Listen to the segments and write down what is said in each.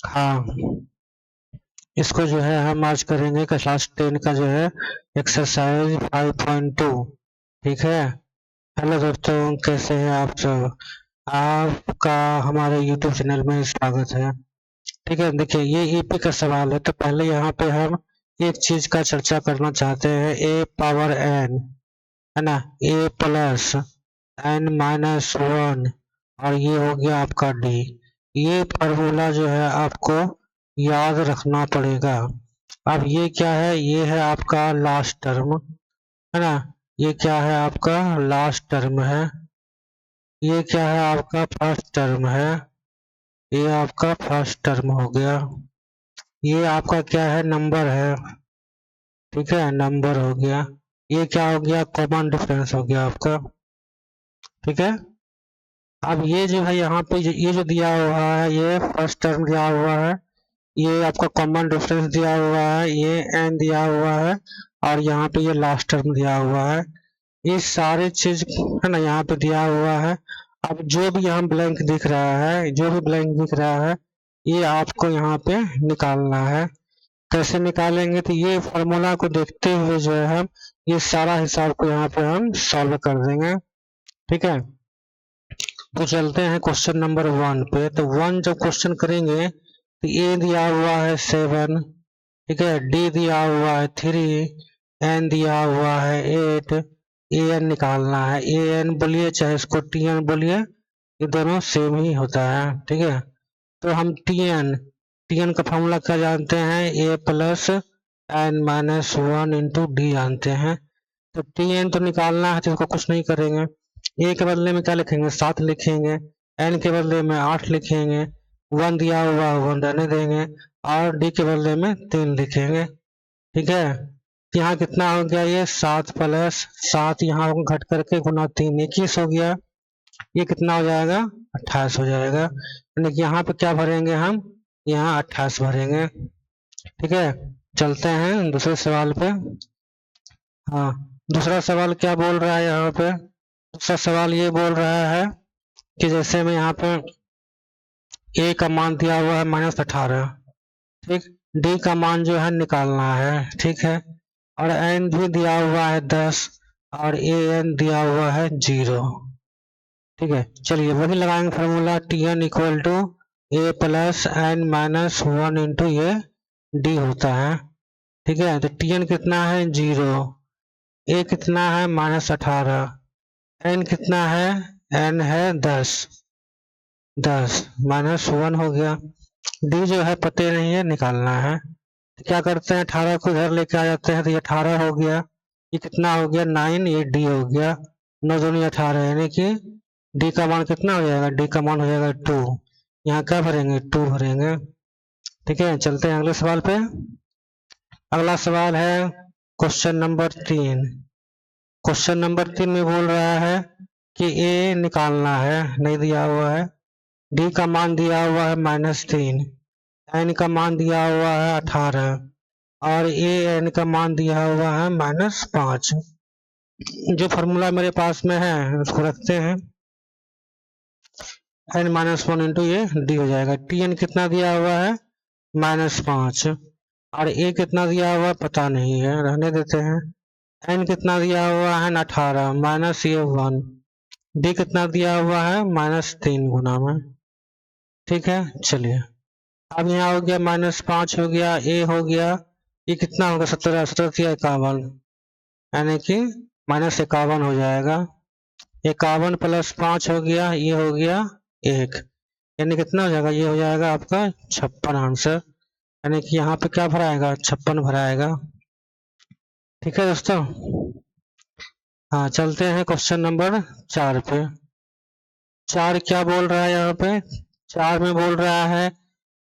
हाँ, इसको जो है हम आज करेंगे क्लास 10 का जो है एक्सरसाइज 5.2। ठीक है। हेलो दोस्तों, कैसे हैं आप सब? आपका हमारे यूट्यूब चैनल में स्वागत है। ठीक है, देखिए ये ईपी का सवाल है, तो पहले यहाँ पे हम एक चीज का चर्चा करना चाहते हैं। ए पावर एन, है ना, ए प्लस एन माइनस वन, और ये हो गया आपका डी। ये फार्मूला जो है आपको याद रखना पड़ेगा। अब ये क्या है? ये है आपका लास्ट टर्म, है ना। ये क्या है? आपका लास्ट टर्म है। ये क्या है? आपका फर्स्ट टर्म है। ये आपका फर्स्ट टर्म हो गया। ये आपका क्या है? नंबर है। ठीक है, नंबर हो गया। ये क्या हो गया? कॉमन डिफरेंस हो गया आपका। ठीक है। अब ये जो है यहाँ पे ये जो दिया हुआ है, ये फर्स्ट टर्म दिया हुआ है। ये आपका कॉमन डिफरेंस दिया हुआ है, ये एन दिया हुआ है, और यहाँ पे ये लास्ट टर्म दिया हुआ है। ये सारे चीज है ना यहाँ पे दिया हुआ है। अब जो भी यहाँ ब्लैंक दिख रहा है, जो भी ब्लैंक दिख रहा है, ये आपको यहाँ पे निकालना है। कैसे निकालेंगे? तो ये फॉर्मूला को देखते हुए जो है हम ये सारा हिसाब को यहाँ पे हम सॉल्व कर देंगे। ठीक है, तो चलते हैं क्वेश्चन नंबर 1 पे। तो 1 जब क्वेश्चन करेंगे तो ए दिया हुआ है 7, ठीक है, डी दिया हुआ है 3, एन दिया हुआ है 8, ए एन निकालना है। ए एन बोलिए चाहे इसको टी एन बोलिए, ये दोनों सेम ही होता है। ठीक है, तो हम टी एन का फॉर्मूला क्या जानते हैं? A plus N minus one into D जानते हैं। तो टी एन तो निकालना है, तो इसको कुछ नहीं करेंगे। ए के बदले में क्या लिखेंगे? 7 लिखेंगे। एन के बदले में 8 लिखेंगे। वन दिया हुआ है, वन रहने देंगे, और डी के बदले में 3 लिखेंगे। ठीक है, यहाँ कितना हो गया? ये 7 प्लस 7, यहाँ घट करके गुना 3 21 हो गया। ये कितना हो जाएगा? 28 हो जाएगा। यानी कि यहाँ पे क्या भरेंगे हम? यहाँ 28 भरेंगे। ठीक है, चलते हैं दूसरे सवाल पे। हाँ, दूसरा सवाल क्या बोल रहा है यहाँ पे? दूसरा सवाल ये बोल रहा है कि जैसे में यहाँ पे ए का मान दिया हुआ है -18, ठीक, डी का मान जो है निकालना है। ठीक है, और एन भी दिया हुआ है 10, और ए एन दिया हुआ है 0। ठीक है, चलिए वही लगाएंगे formula. T N equal to A plus N minus one into ये डी होता है। ठीक है, तो टी एन कितना है? 0। ए कितना है? -18। एन कितना है? एन है 10 माइनस वन हो गया। डी जो है पते नहीं है, निकालना है। तो क्या करते हैं? 18 को इधर लेके आ जाते हैं, तो ये 18 हो गया। ये कितना हो गया? 9। ये डी हो गया। 9 दूनी 18, यानी कि डी का मान कितना हो जाएगा? डी का मान हो जाएगा 2। यहाँ क्या भरेंगे? 2 भरेंगे। ठीक है, चलते हैं अगले सवाल पे। अगला सवाल है क्वेश्चन नंबर 3। क्वेश्चन नंबर 3 में बोल रहा है कि ए निकालना है, नहीं दिया हुआ है। डी का मान दिया हुआ है -3, एन का मान दिया हुआ है 18, और ए एन का मान दिया हुआ है -5। जो फार्मूला मेरे पास में है उसको रखते हैं। एन -1 इंटू ये डी हो जाएगा। टी एन कितना दिया हुआ है? -5, और ए कितना दिया हुआ है पता नहीं है, रहने देते हैं। एन कितना दिया हुआ है? 18 माइनस ये 1। डी कितना दिया हुआ है? -3 गुना में। ठीक है, चलिए अब यहाँ हो गया -5 हो गया, ए हो गया। ये कितना होगा? 17, 17 51, यानी कि -51 हो जाएगा। 51 प्लस 5 हो गया, ये हो गया 1, यानी कितना हो जाएगा? ये हो जाएगा आपका 56 आंसर। यानी कि यहाँ पे क्या भराएगा? 56 भराएगा। ठीक है दोस्तों। हाँ, चलते हैं क्वेश्चन नंबर 4 पे। 4 क्या बोल रहा है यहाँ पे? 4 में बोल रहा है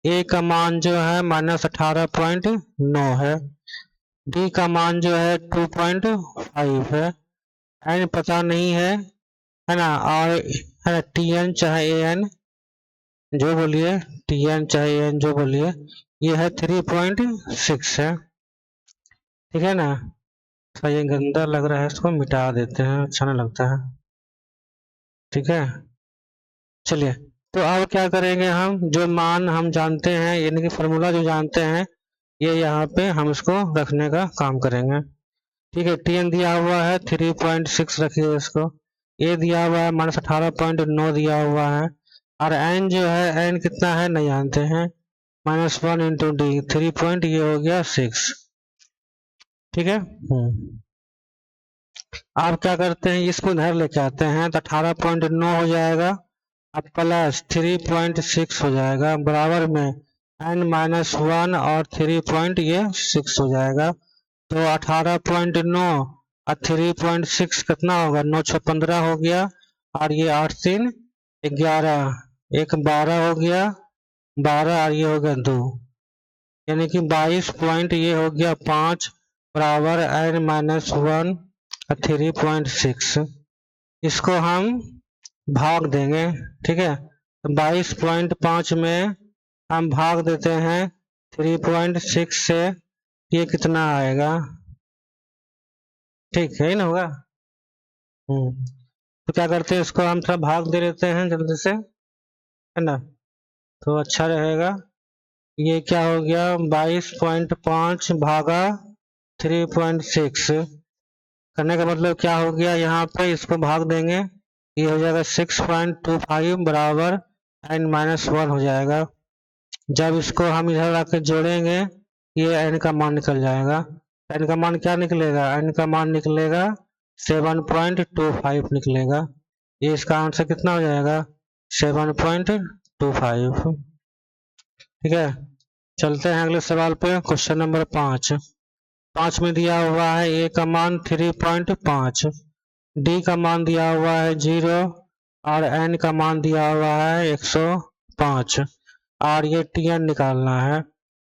ए का मान जो है -18.9 है, डी का मान जो है 2.5 है, एन पता नहीं है ना, और है ना टी एन चाहे ए एन जो बोलिए, टी एन चाहे ए एन जो बोलिए, ये है 3.6 है। ठीक है ना। तो ये गंदा लग रहा है, इसको मिटा देते हैं, अच्छा नहीं लगता है। ठीक है, चलिए तो अब क्या करेंगे, हम जो मान हम जानते हैं यानी कि फॉर्मूला जो जानते हैं ये यहाँ पे हम इसको रखने का काम करेंगे। ठीक है, टी एन दिया हुआ है 3.6 रखिए इसको, ए दिया हुआ है -18.9 दिया हुआ है, और एन जो है एन कितना है नहीं जानते हैं, -1 इंटू डी 3 पॉइंट ये हो गया 6। ठीक है, आप क्या करते हैं इसको इधर लेके आते हैं तो 18.9 हो जाएगा, अब प्लस 3.6 हो जाएगा, बराबर में n-1 और 3 ये 6 हो जाएगा। तो 18.9 और 3.6 कितना होगा, 9 6 15 हो गया, और ये 8 3 11, एक 12 हो गया, 12 और ये हो गया 2, यानी कि 22 पॉइंट ये हो गया 5 बराबर n-1 और 3.6। इसको हम भाग देंगे। ठीक है, तो 22.5 में हम भाग देते हैं 3.6 से, ये कितना आएगा, ठीक है ना होगा। तो क्या करते हैं इसको हम थोड़ा भाग दे देते हैं जल्दी से, है ना, तो अच्छा रहेगा। ये क्या हो गया 22.5 भागा 3.6 करने का मतलब क्या हो गया, यहाँ पे इसको भाग देंगे, ये हो जाएगा 6.25 बराबर n-1 हो जाएगा। जब इसको हम इधर आके जोड़ेंगे ये n का मान निकल जाएगा, n का मान क्या निकलेगा, n का मान निकलेगा 7.25 निकलेगा, ये इसका आंसर कितना हो जाएगा 7.25। ठीक है, चलते हैं अगले सवाल पे, क्वेश्चन नंबर 5 में दिया हुआ है a का मान 3.5, d का मान दिया हुआ है 0 और n का मान दिया हुआ है 105, और ये tn निकालना है।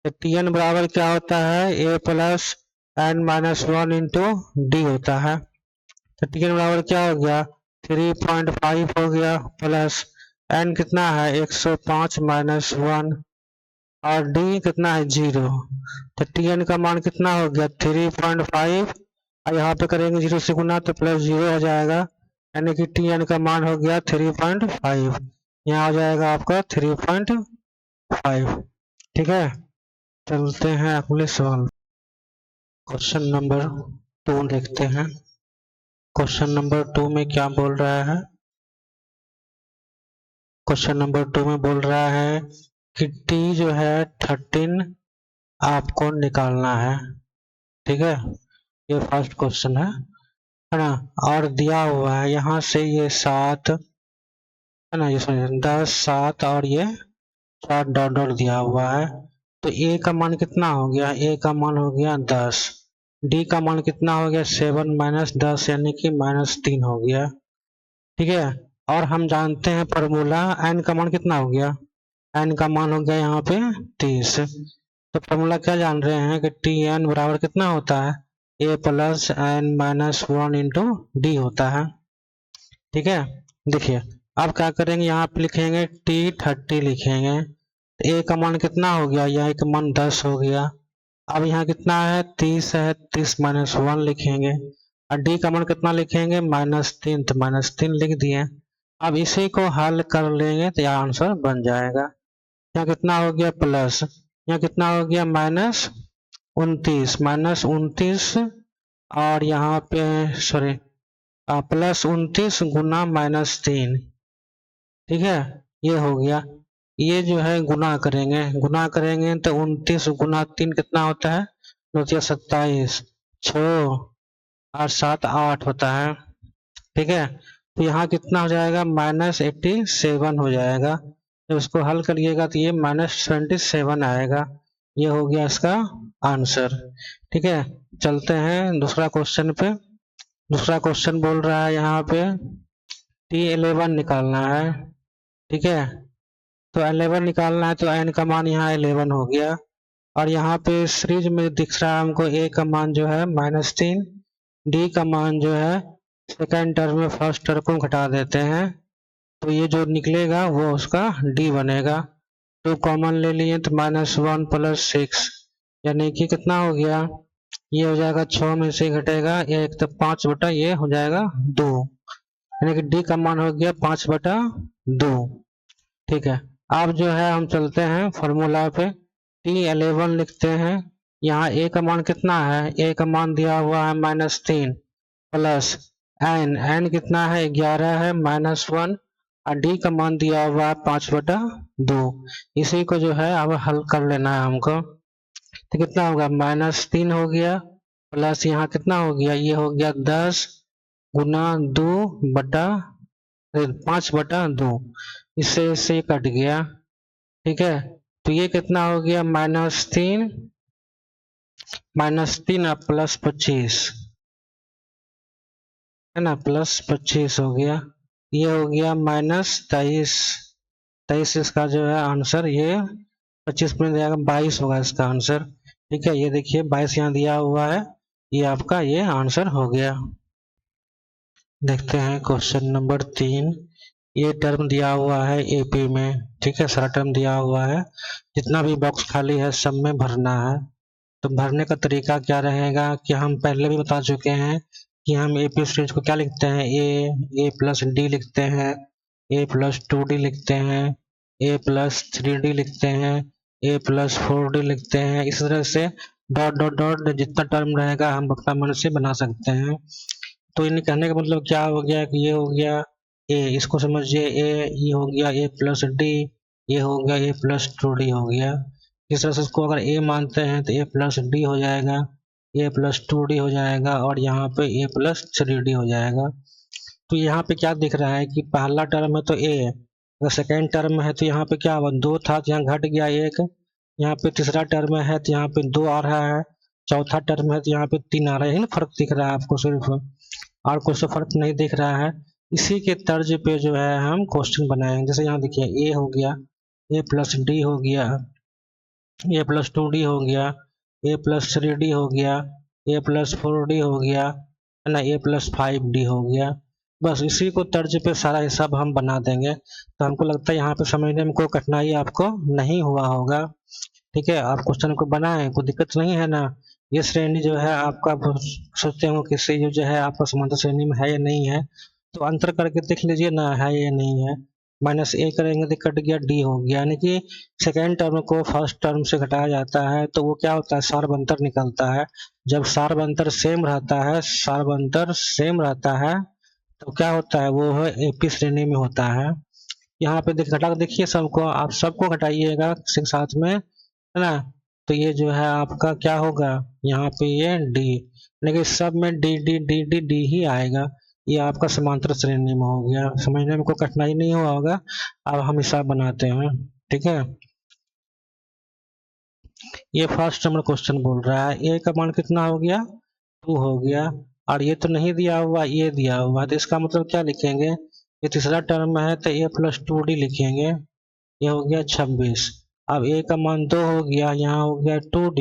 तो tn बराबर क्या होता है, a plus n-1 into D होता है। तो tn बराबर क्या हो गया 3.5 हो गया, प्लस n कितना है 105 -1 और d कितना है 0, तो tn का मान कितना हो गया 3.5, और यहाँ पे करेंगे 0 से गुना तो प्लस 0 हो जाएगा, यानी कि tn का मान हो गया 3.5, यहाँ हो जाएगा आपका 3.5। ठीक है, चलते हैं अगले सवाल, क्वेश्चन नंबर 2 देखते हैं। क्वेश्चन नंबर 2 में क्या बोल रहा है, क्वेश्चन नंबर 2 में बोल रहा है कि t जो है 13 आपको निकालना है। ठीक है, ये फर्स्ट क्वेश्चन है ना, और दिया हुआ है यहाँ से ये 7 है ना, ये 10 7 और ये 4 डॉट डॉट दिया हुआ है। तो a का मान कितना हो गया, a का मान हो गया 10, d का मान कितना हो गया 7 -10 यानी कि -3 हो गया। ठीक है, और हम जानते हैं फॉर्मूला, n का मान कितना हो गया, n का मान हो गया यहाँ पे 30। तो फॉर्मूला क्या जान रहे हैं कि टी एन बराबर कितना होता है, a plus n-1 into D होता है। ठीक है, देखिए अब क्या करेंगे, यहाँ पे लिखेंगे t30 लिखेंगे, तो a का मान कितना हो गया, यहाँ का मान 10 हो गया, अब यहाँ कितना है 30 है, 30 -1 लिखेंगे, और डी का मान कितना लिखेंगे -3, तो -3 लिख दिए। अब इसी को हल कर लेंगे तो यह आंसर बन जाएगा। यहाँ कितना हो गया प्लस, यहाँ कितना हो गया -29 और यहाँ पे सॉरी प्लस 29 गुना -3। ठीक है, ये हो गया, ये जो है गुना करेंगे तो 29 गुना 3 कितना होता है, 27, 6 और 7 8 होता है। ठीक है, तो यहाँ कितना हो जाएगा -87 हो जाएगा, जब इसको हल करिएगा तो ये -27 आएगा, ये हो गया इसका आंसर। ठीक है, चलते हैं दूसरा क्वेश्चन पे। दूसरा क्वेश्चन बोल रहा है यहाँ पे T11 निकालना है। ठीक है, तो 11 निकालना है, तो n का मान यहाँ 11 हो गया, और यहाँ पे सीरीज में दिख रहा है हमको a का मान जो है -3, d का मान जो है सेकेंड टर्म में फर्स्ट टर्म को घटा देते हैं, तो ये जो निकलेगा वो उसका d बनेगा। तो कॉमन ले लिए तो -1 + 6 यानी कि कितना हो गया, ये हो जाएगा 6 में से घटेगा एक, तो 5 बटा ये हो जाएगा 2, यानी कि d का मान हो गया 5/2। ठीक है, अब जो है हम चलते हैं फॉर्मूला पे। T11 लिखते हैं। यहाँ a का मान कितना है, a का मान दिया हुआ है -3 प्लस n कितना है 11 है -1 और d का मान दिया हुआ है 5/2। इसी को जो है अब हल कर लेना है हमको। तो कितना होगा -3 हो गया प्लस यहाँ कितना हो गया, ये हो गया 10 गुना 5/2। इससे कट गया। ठीक है, तो ये कितना हो गया -3 प्लस 25 है ना, प्लस 25 हो गया। ये हो गया -23। 23 इसका जो है आंसर, ये 25 में जाएगा 22 होगा इसका आंसर। ठीक है, ये देखिए 22 यहाँ दिया हुआ है, ये आपका ये आंसर हो गया। देखते हैं क्वेश्चन नंबर 3। ये टर्म दिया हुआ है एपी में। ठीक है, सारा टर्म दिया हुआ है, जितना भी बॉक्स खाली है सब में भरना है। तो भरने का तरीका क्या रहेगा कि हम पहले भी बता चुके हैं कि हम एपी सीरीज को क्या लिखते हैं, ए प्लस डी लिखते हैं, ए प्लस 2d लिखते हैं, ए प्लस 3d लिखते हैं, ए प्लस 4d लिखते हैं। इस तरह से डॉट डॉट डॉट जितना टर्म रहेगा हम अपना मन से बना सकते हैं। तो इन कहने का मतलब क्या हो गया कि ये हो गया ए, इसको समझिए ए, ये हो गया ए प्लस डी, ये हो गया ए प्लस 2d हो गया। इस तरह से इसको अगर ए मानते हैं तो ए प्लस डी हो जाएगा, ए प्लस 2d हो जाएगा और यहाँ पे ए प्लस 3d हो जाएगा। तो यहाँ पे क्या दिख रहा है कि पहला टर्म है तो ए है, अगर सेकेंड टर्म है तो यहाँ पे क्या हुआ, 2 था तो यहाँ घट गया 1, यहाँ पे तीसरा टर्म है तो यहाँ पे 2 आ रहा है, चौथा टर्म है तो यहाँ पे 3 आ रहा है। यही ना फर्क दिख रहा है आपको, सिर्फ और कुछ तो फर्क नहीं दिख रहा है। इसी के तर्ज पे जो है हम क्वेश्चन बनाएंगे। जैसे यहाँ देखिए ए हो गया, ए प्लस डी हो गया, ए प्लस 2d हो गया, ए प्लस 3d हो गया, ए प्लस 4d हो गया, है ना, ए प्लस 5d हो गया। बस इसी को तर्ज पे सारा हिसाब हम बना देंगे। तो हमको लगता है यहाँ पे समझने में कोई कठिनाई आपको नहीं हुआ होगा। ठीक है, आप क्वेश्चन को बनाएं, कोई दिक्कत नहीं है ना। ये श्रेणी जो है आपका सोचते हो कि जो है आपका समांतर श्रेणी में है या नहीं है, तो अंतर करके देख लीजिए ना, है या नहीं है। -a करेंगे तो कट गया, d हो गया, यानी कि सेकेंड टर्म को फर्स्ट टर्म से घटाया जाता है तो वो क्या होता है, सार्व अंतर निकलता है। जब सार्व अंतर सेम रहता है, सार्व अंतर सेम रहता है तो क्या होता है, वो है एपी श्रेणी में होता है। यहाँ पे घटा के देखिए सबको, आप सबको घटाइएगा साथ में, है ना। तो ये जो है आपका क्या होगा, यहाँ पे ये डी, लेकिन सब में D D D D D ही आएगा। ये आपका समांतर श्रेणी में हो गया, समझने में कोई कठिनाई नहीं हुआ होगा। अब हम हिसाब बनाते हैं। ठीक है, ये फर्स्ट नंबर क्वेश्चन बोल रहा है ए का मान कितना हो गया, 2 हो गया, और ये तो नहीं दिया हुआ, ये दिया हुआ, तो इसका मतलब क्या लिखेंगे, ये तीसरा टर्म है तो ए प्लस 2d लिखेंगे, ये हो गया 26। अब a का मान 2 हो गया, यहाँ हो गया 2d,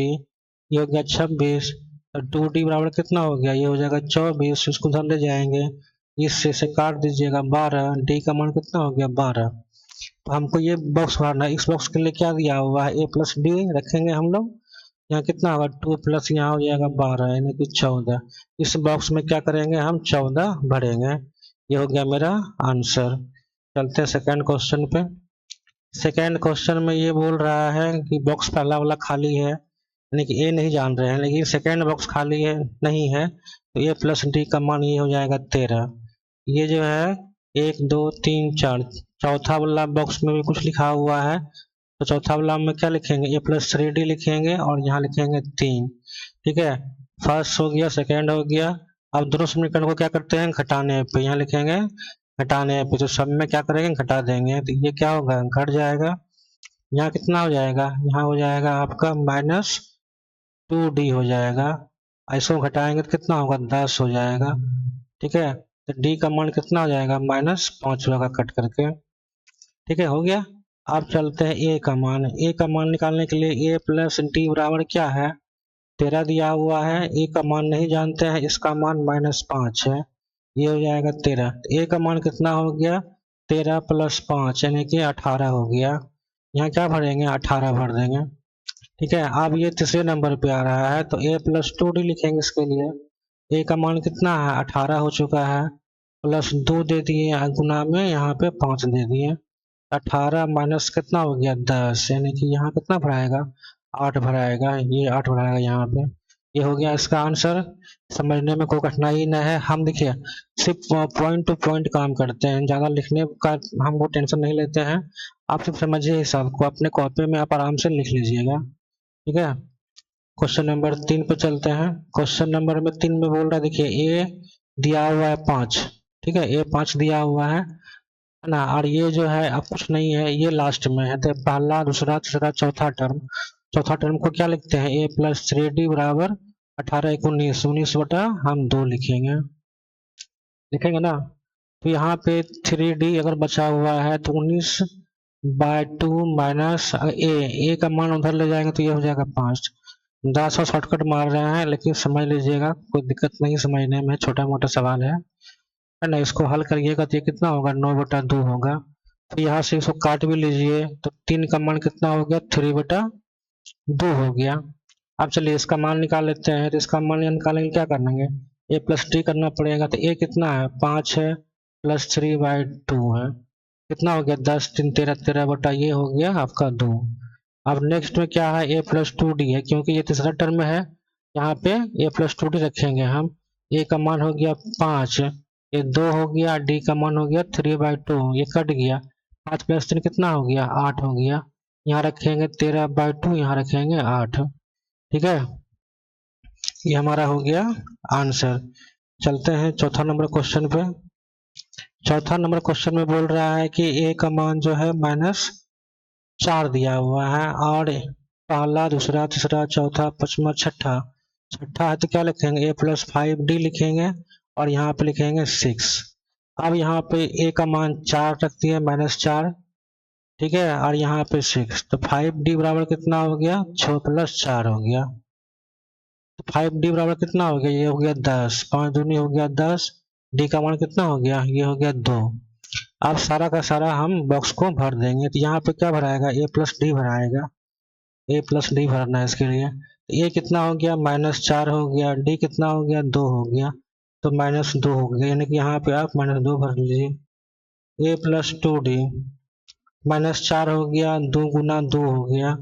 ये हो गया 26, और 2d बराबर कितना हो गया, ये हो जाएगा 24। इसको उधर ले जाएंगे, इससे से काट दीजिएगा 12, d का मान कितना हो गया 12। तो हमको ये बॉक्स भरना है, इस बॉक्स के लिए क्या दिया हुआ है, a प्लस डी रखेंगे हम लोग, यहाँ कितना होगा 2 प्लस यहाँ हो जाएगा 12 यानी कि 14। इस बॉक्स में क्या करेंगे हम 14 भरेंगे। ये हो गया मेरा आंसर। चलते हैं सेकंड क्वेश्चन पे। सेकेंड क्वेश्चन में ये बोल रहा है कि बॉक्स पहला वाला खाली है, यानी कि ए नहीं जान रहे हैं, लेकिन सेकेंड बॉक्स खाली है नहीं है, तो ए प्लस डी का मान ये हो जाएगा 13। ये जो है 1 2 3 4, चौथा वाला बॉक्स में भी कुछ लिखा हुआ है, तो चौथा वाला में क्या लिखेंगे, ए प्लस 3d लिखेंगे और यहाँ लिखेंगे 3। ठीक है, फर्स्ट हो गया, सेकेंड हो गया। अब दोनों समीकरण को क्या करते हैं, घटाने पे, यहाँ लिखेंगे घटाने पे, तो सब में क्या करेंगे घटा देंगे, तो ये क्या होगा घट जाएगा। यहाँ कितना हो जाएगा, यहाँ हो जाएगा आपका -2d हो जाएगा, इसको घटाएंगे तो कितना होगा 10 हो जाएगा। ठीक है, तो d का मान कितना हो जाएगा -5 होगा कट करके। ठीक है, हो गया। अब चलते हैं ए का मान। ए का मान निकालने के लिए ए प्लस डी बराबर क्या है, 13 दिया हुआ है, ए का मान नहीं जानते हैं, इसका मान -5 है, ये हो जाएगा 13। ए का मान कितना हो गया, 13 प्लस 5 यानी कि 18 हो गया। यहाँ क्या भरेंगे 18 भर देंगे। ठीक है, अब ये तीसरे नंबर पे आ रहा है तो ए प्लस 2d लिखेंगे इसके लिए। ए का मान कितना है 18 हो चुका है, प्लस 2 दे दिए गुना में, यहाँ पे 5 दे दिए, 18 माइनस कितना हो गया 10, यानी कि यहाँ कितना भराएगा 8 भराएगा, ये 8 भराएगा यहाँ पे। ये हो गया इसका आंसर। समझने में कोई कठिनाई न है। हम देखिए सिर्फ पॉइंट टू पॉइंट काम करते हैं, ज्यादा लिखने का हम वो टेंशन नहीं लेते हैं। आप सिर्फ समझिए हिसाब को, अपने कॉपी में आप आराम से लिख लीजिएगा। ठीक है, क्वेश्चन नंबर 3 पे चलते हैं। क्वेश्चन नंबर में 3 में बोल रहा है, देखिए ए दिया हुआ है 5, ठीक है, ए 5 दिया हुआ है ना, और ये जो है अब कुछ नहीं है, ये लास्ट में है, तो पहला दूसरा तीसरा चौथा टर्म, चौथा टर्म को क्या लिखते हैं, ए प्लस 3d बराबर 18 × 19, 19 बटा हम 2 लिखेंगे, लिखेंगे ना। तो यहाँ पे 3d अगर बचा हुआ है तो 19/2 माइनस ए का मान उधर ले जाएंगे तो ये हो जाएगा 5। 10 शॉर्टकट मार रहे हैं, लेकिन समझ लीजिएगा, कोई दिक्कत नहीं समझने में, छोटा मोटा सवाल है ना। इसको हल करिएगा तो ये कितना होगा 9/2 होगा। तो यहाँ से इसको काट भी लीजिए तो 3 का मान कितना हो गया 3/2 हो गया। अब चलिए इसका मान निकाल लेते हैं। तो इसका मान निकालेंगे, क्या करेंगे, ए प्लस डी करना पड़ेगा। तो ए कितना है 5 है, प्लस 3/2 है, कितना हो गया 10 3 13 13 ये हो गया आपका 2। अब नेक्स्ट में क्या है, ए प्लस 2d है, क्योंकि ये तीसरा टर्म है, यहाँ पे ए प्लस 2d रखेंगे हम। ए का मान हो गया 5, ये 2 हो गया, डी का मान हो गया 3/2, ये कट गया, 5 + 3 कितना हो गया 8 हो गया, यहाँ रखेंगे 13/2, यहाँ रखेंगे 8। ठीक है, ये हमारा हो गया आंसर। चलते हैं चौथा नंबर क्वेश्चन पे। चौथा नंबर क्वेश्चन में बोल रहा है कि ए का मान जो है -4 दिया हुआ है, और पहला दूसरा तीसरा चौथा पांचवा छठा, छठा है तो क्या लिखेंगे a + 5d लिखेंगे, और यहाँ पे लिखेंगे 6। अब यहाँ पे a का मान 4 रख दिया -4, ठीक है, और यहाँ पे 6, तो 5d बराबर कितना हो गया 6 + 4 हो गया। तो 5d बराबर कितना हो गया, ये हो गया 10, 5 दूनी हो गया 10, d का मान कितना हो गया, ये हो गया 2। अब सारा का सारा हम बॉक्स को भर देंगे। तो यहाँ पे क्या भराएगा, a + d भराएगा, a + d भरना है इसके लिए। a कितना हो गया -4 हो गया, d कितना हो गया 2 हो गया, तो -2 हो गया, यानी कि यहाँ पे आप -2 भर लीजिए। a + 2d -4 हो गया, 2 × 2 हो गया,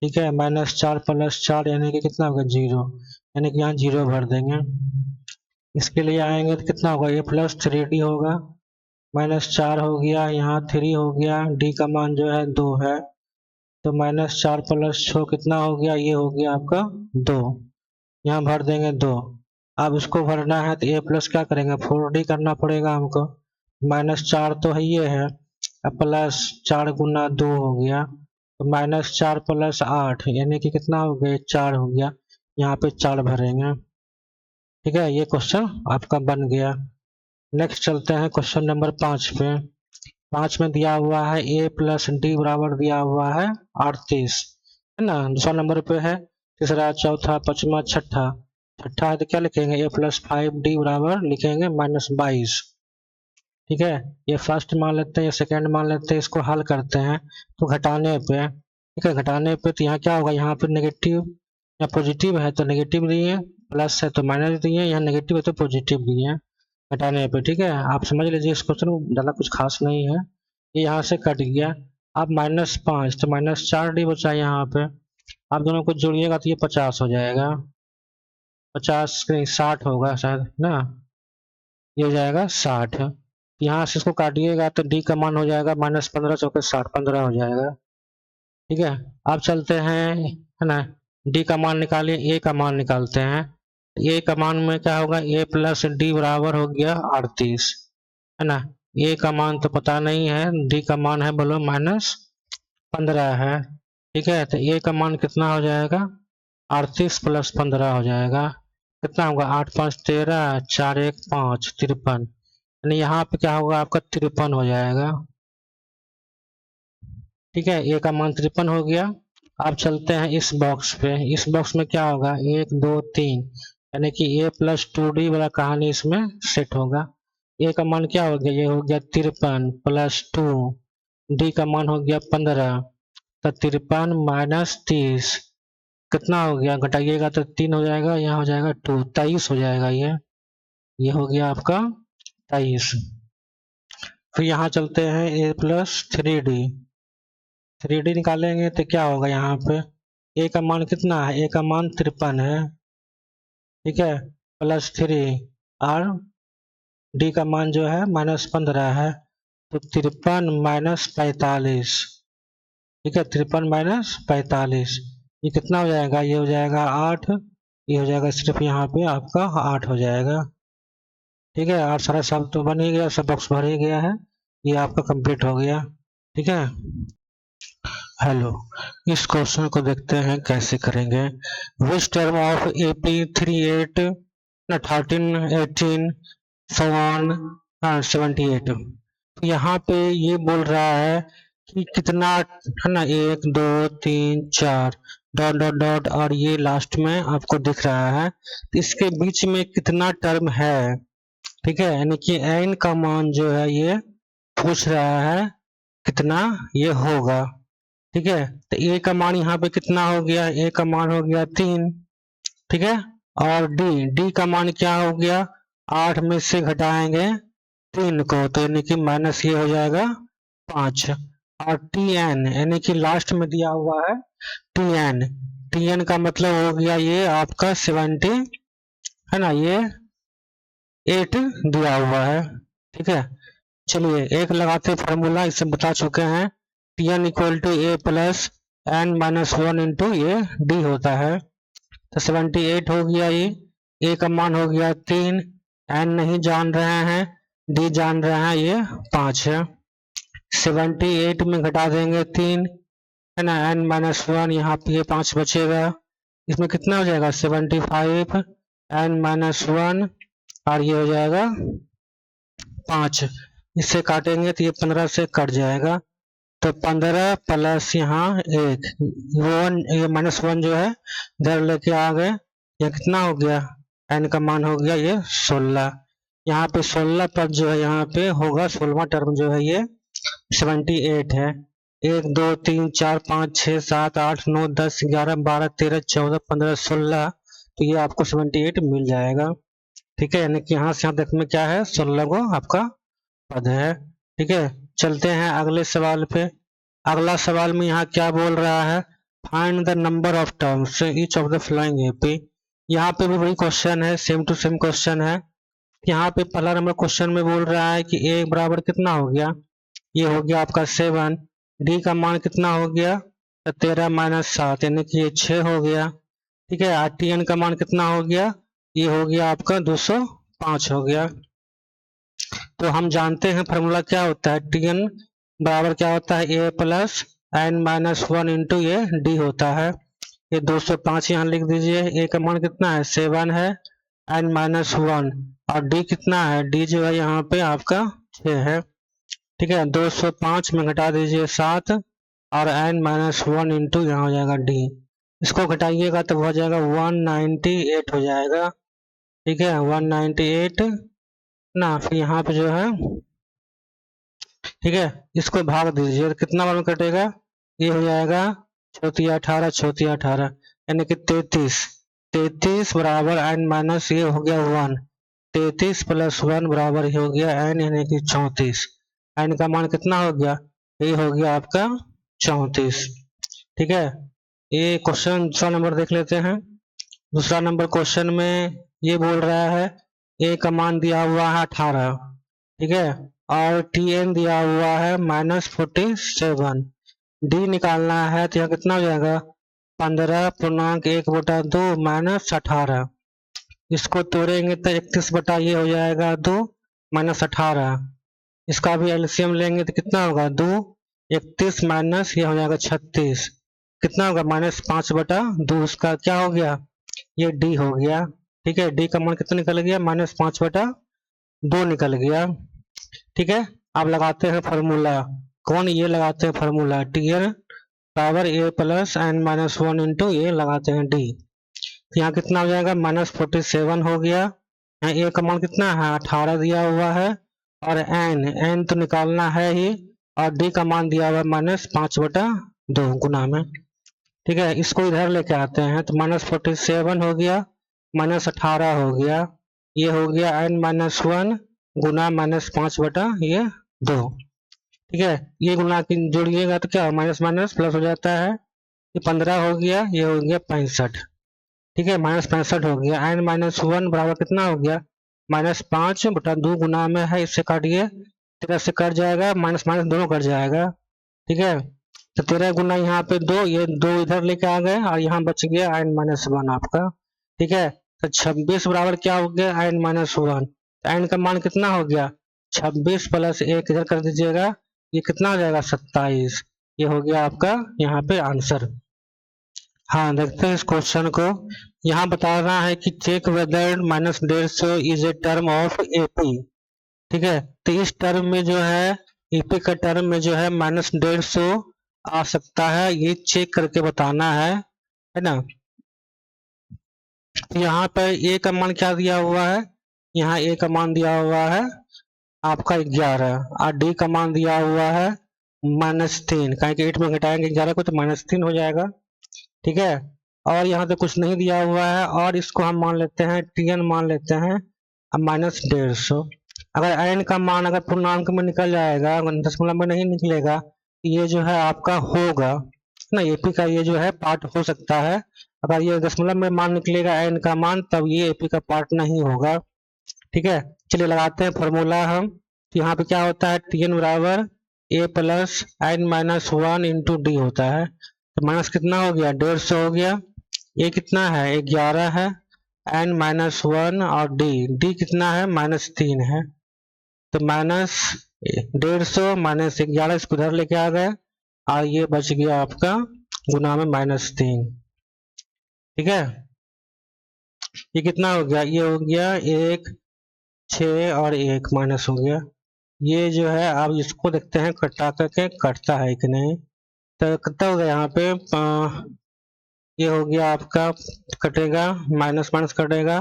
ठीक है, -4 + 4 यानी कि कितना होगा 0, यानी कि यहाँ 0 भर देंगे। इसके लिए आएंगे तो कितना होगा, a + 3d होगा, -4 हो गया, यहाँ 3 हो गया, d का मान जो है 2 है, तो -4 + 6 कितना हो गया, ये हो गया आपका 2, यहाँ भर देंगे 2। अब इसको भरना है तो a प्लस क्या करेंगे 4d करना पड़ेगा हमको, -4 तो है ये है, अब +4 × 2 हो गया, तो -4 + 8 यानी कि कितना हो गया 4 हो गया, यहाँ पे 4 भरेंगे। ठीक है, ये क्वेश्चन आपका बन गया। नेक्स्ट चलते हैं क्वेश्चन नंबर 5 पे। 5 में दिया हुआ है a + d बराबर दिया हुआ है 38, है ना, दूसरा नंबर पे है, तीसरा चौथा पांचवा छठा, छठा है तो क्या लिखेंगे a + 5d बराबर लिखेंगे -22। ठीक है, ये फर्स्ट मान लेते हैं, ये सेकेंड मान लेते हैं, इसको हल करते हैं तो घटाने पे, ठीक है, घटाने पे तो यहाँ क्या होगा, यहाँ पे नेगेटिव या पॉजिटिव है तो नेगेटिव दिए, प्लस है तो माइनस दिए, यहाँ नेगेटिव है तो पॉजिटिव दिए घटाने पे। ठीक है, आप समझ लीजिए इस क्वेश्चन को, ज़्यादा कुछ खास नहीं है, ये यहाँ से कट गया। अब -5 तो -4d बचा यहाँ पे, आप दोनों को जोड़िएगा तो ये 50 हो जाएगा, 50 नहीं 60 होगा शायद ना, ये हो जाएगा 60। यहाँ से इसको काटिएगा तो d का मान हो जाएगा -15 चौके 60, 15 हो जाएगा। ठीक है, अब चलते हैं, है ना, d का मान निकालिए, a का मान निकालते हैं। a का मान में क्या होगा, a + d बराबर हो गया 38, है ना, a का मान तो पता नहीं है, d का मान है बोलो -15 है। ठीक है, तो a का मान कितना हो जाएगा 38 + 15 हो जाएगा, कितना होगा 8 5 13, 4 1 5 53, यानी यहाँ पे क्या होगा आपका 53 हो जाएगा। ठीक है, a का मान 53 हो गया। अब चलते हैं इस बॉक्स पे, इस बॉक्स में क्या होगा 1 2 3, यानी कि a + 2d वाला कहानी इसमें सेट होगा। a का मान क्या हो गया, ये हो गया 53 + 2, d का मान हो गया 15, तो 53 - 30 कितना हो गया, घटाइएगा तो 3 हो जाएगा, यहाँ हो जाएगा 2, 23 हो जाएगा, ये हो गया आपका 23। फिर यहाँ चलते हैं a प्लस 3d, 3d निकालेंगे तो क्या होगा, यहाँ पे a का मान कितना है, a का मान 53 है, ठीक है, प्लस 3 और d का मान जो है -15 है, तो 53 माइनस 45, ठीक है, 53 माइनस 45, ये कितना हो जाएगा, ये हो जाएगा 8, ये हो जाएगा सिर्फ यहाँ पे आपका 8 हो जाएगा, ठीक है। और सारा सब तो बन ही गया, सब बॉक्स भर ही गया है, ये आपका कंप्लीट हो गया, ठीक है। हेलो, इस क्वेश्चन को देखते हैं कैसे करेंगे। विच टर्म ऑफ AP 38 13 18 78, तो यहाँ पे ये बोल रहा है कि कितना है ना, 1 2 3 4 डॉट डॉट डॉट और ये लास्ट में आपको दिख रहा है, तो इसके बीच में कितना टर्म है, ठीक है, यानी कि n का मान जो है ये पूछ रहा है कितना ये होगा, ठीक है। तो a का मान यहाँ पे कितना हो गया, a का मान हो गया 3, ठीक है, और d का मान क्या हो गया, 8 में से घटाएंगे 3 को, तो यानी कि माइनस ये हो जाएगा 5, और tn यानी कि लास्ट में दिया हुआ है tn का मतलब हो गया ये आपका 70 है ना, ये 8 दिया हुआ है, ठीक है। चलिए एक लगाते फार्मूला, इसे बता चुके हैं, tn equal to a plus n minus 1 into ये d होता है, तो 78 हो गया, ये a का मान हो गया 3, n नहीं जान रहे हैं, d जान रहे हैं, ये 5 है, 78 में घटा देंगे 3 है ना, n माइनस 1, यहाँ पे ये 5 बचेगा, इसमें कितना हो जाएगा 75 n माइनस 1 और ये हो जाएगा 5, इससे काटेंगे तो ये 15 से कट जाएगा, तो 15 प्लस यहाँ 1 1, ये -1 जो है इधर लेके आ गए, ये कितना हो गया, n का मान हो गया ये 16, यहाँ पे 16 पद जो है यहाँ पे होगा, 16वां टर्म जो है ये 78 है, 1 2 3 4 5 6 7 8 9 10 11 12 13 14 15 16, तो ये आपको 78 मिल जाएगा, ठीक है, यानी कि यहाँ से यहाँ तक में क्या है, 16 को आपका पद है, ठीक है। चलते हैं अगले सवाल पे। अगला सवाल में यहाँ क्या बोल रहा है, find the number of terms each of the following AP, यहाँ पे भी वही क्वेश्चन है, सेम टू सेम क्वेश्चन है। यहाँ पे पहला नंबर क्वेश्चन में बोल रहा है कि a बराबर कितना हो गया, ये हो गया आपका 7, d का मान कितना हो गया 13 माइनस 7 यानी कि ये 6 हो गया, ठीक है, tn का मान कितना हो गया, ये हो गया आपका 205 हो गया। तो हम जानते हैं फार्मूला क्या होता है, tn बराबर क्या होता है, a plus n minus 1 into ये d होता है, ये 205 यहाँ लिख दीजिए, a का मान कितना है 7 है, n माइनस 1 और d कितना है, d जो है यहाँ पे आपका 6 है, ठीक है, 205 में घटा दीजिए 7 और n माइनस 1 इंटू यहाँ हो जाएगा d, इसको घटाइएगा तो हो जाएगा 198 हो जाएगा, ठीक है, 198 ना, फिर यहाँ पे जो है, ठीक है, इसको भाग दीजिए तो कितना बार में कटेगा, ये हो जाएगा 18 यानी कि 33 बराबर n माइनस ये हो गया 1, 33 प्लस 1 बराबर ही हो गया n यानी कि 34, n का मान कितना हो गया, ये हो गया आपका 34, ठीक है। ये क्वेश्चन दूसरा नंबर देख लेते हैं। दूसरा नंबर क्वेश्चन में ये बोल रहा है a का मान दिया हुआ है 18, ठीक है, और tn दिया हुआ है -47, d निकालना है तो यहाँ कितना हो जाएगा 15.1/2 माइनस 18, इसको तोड़ेंगे तो 31 बटा ये हो जाएगा 2 माइनस 18, इसका भी एलसीएम लेंगे तो कितना होगा 2 31 माइनस ये हो जाएगा 36, कितना होगा -5/2, इसका क्या हो गया, ये d हो गया, ठीक है, d का मान कितना निकल गया -5/2 निकल गया, ठीक है। अब लगाते हैं फार्मूला, कौन, ये लगाते हैं फार्मूला tn बराबर a plus n minus 1 into ये लगाते हैं d, यहाँ कितना हो जाएगा -47 हो गया, यहाँ a का मान कितना है 18 दिया हुआ है, और n तो निकालना है ही, और d का मान दिया हुआ है -5/2 गुना में, ठीक है, इसको इधर लेके आते हैं तो -47 हो गया, -18 हो गया, ये हो गया n माइनस 1 गुना -5 बटा ये 2। ठीक है, ये गुना जोड़िएगा तो क्या माइनस माइनस प्लस हो जाता है, ये 15 हो गया, ये हो गया 65। ठीक है, -65 हो गया। एन -1 बराबर कितना हो गया, -5/2 गुना में है, इससे काटिए, 13 से कट जाएगा, माइनस माइनस दोनों कट जाएगा। ठीक है, तो 13 गुना यहाँ पे 2, ये 2 इधर लेके आ गए और यहाँ बच गया n-1 आपका। ठीक है, तो 26 बराबर क्या हो गया, n-1। n का मान कितना हो गया, 26 + 1 इधर कर दीजिएगा, ये कितना हो जाएगा, 27। ये हो गया आपका यहाँ पे आंसर। हाँ, देखते हैं इस क्वेश्चन को। यहाँ बता रहा है कि check whether -150 is a term of AP. ठीक है, तो इस टर्म में जो है, एपी का टर्म में जो है -150 आ सकता है, ये चेक करके बताना है ना। तो यहाँ पर ए का मान क्या दिया हुआ है, यहाँ ए का मान दिया हुआ है आपका 11 और डी का मान दिया हुआ है -3, कहें कि 8 में घटाएंगे 11 को तो -3 हो जाएगा। ठीक है, और यहाँ पे कुछ नहीं दिया हुआ है, और इसको हम मान लेते हैं Tn मान लेते हैं अब -150। अगर n का मान अगर पूर्णांक में निकल जाएगा, दशमलव में नहीं निकलेगा, ये जो है आपका होगा ना, एपी का ये जो है पार्ट हो सकता है। अगर ये दशमलव में मान निकलेगा n का मान, तब ये एपी का पार्ट नहीं होगा। ठीक है, चलिए लगाते हैं फॉर्मूला हम। तो यहाँ पे क्या होता है, Tn बराबर a + n-1 इंटू डी होता है। तो माइनस कितना हो गया, 150 हो गया, ये कितना है 11 है, n-1 और डी कितना है -3 है। तो -150 -11 इसको उधर लेके आ गए और ये बच गया आपका गुना में -3। ठीक है, ये कितना हो गया, ये हो गया 1 6 और 1 माइनस हो गया। ये जो है आप इसको देखते हैं कटा करके कटता है कि नहीं। तो कितना हो गया यहाँ पे ये हो गया आपका, कटेगा माइनस माइनस कटेगा।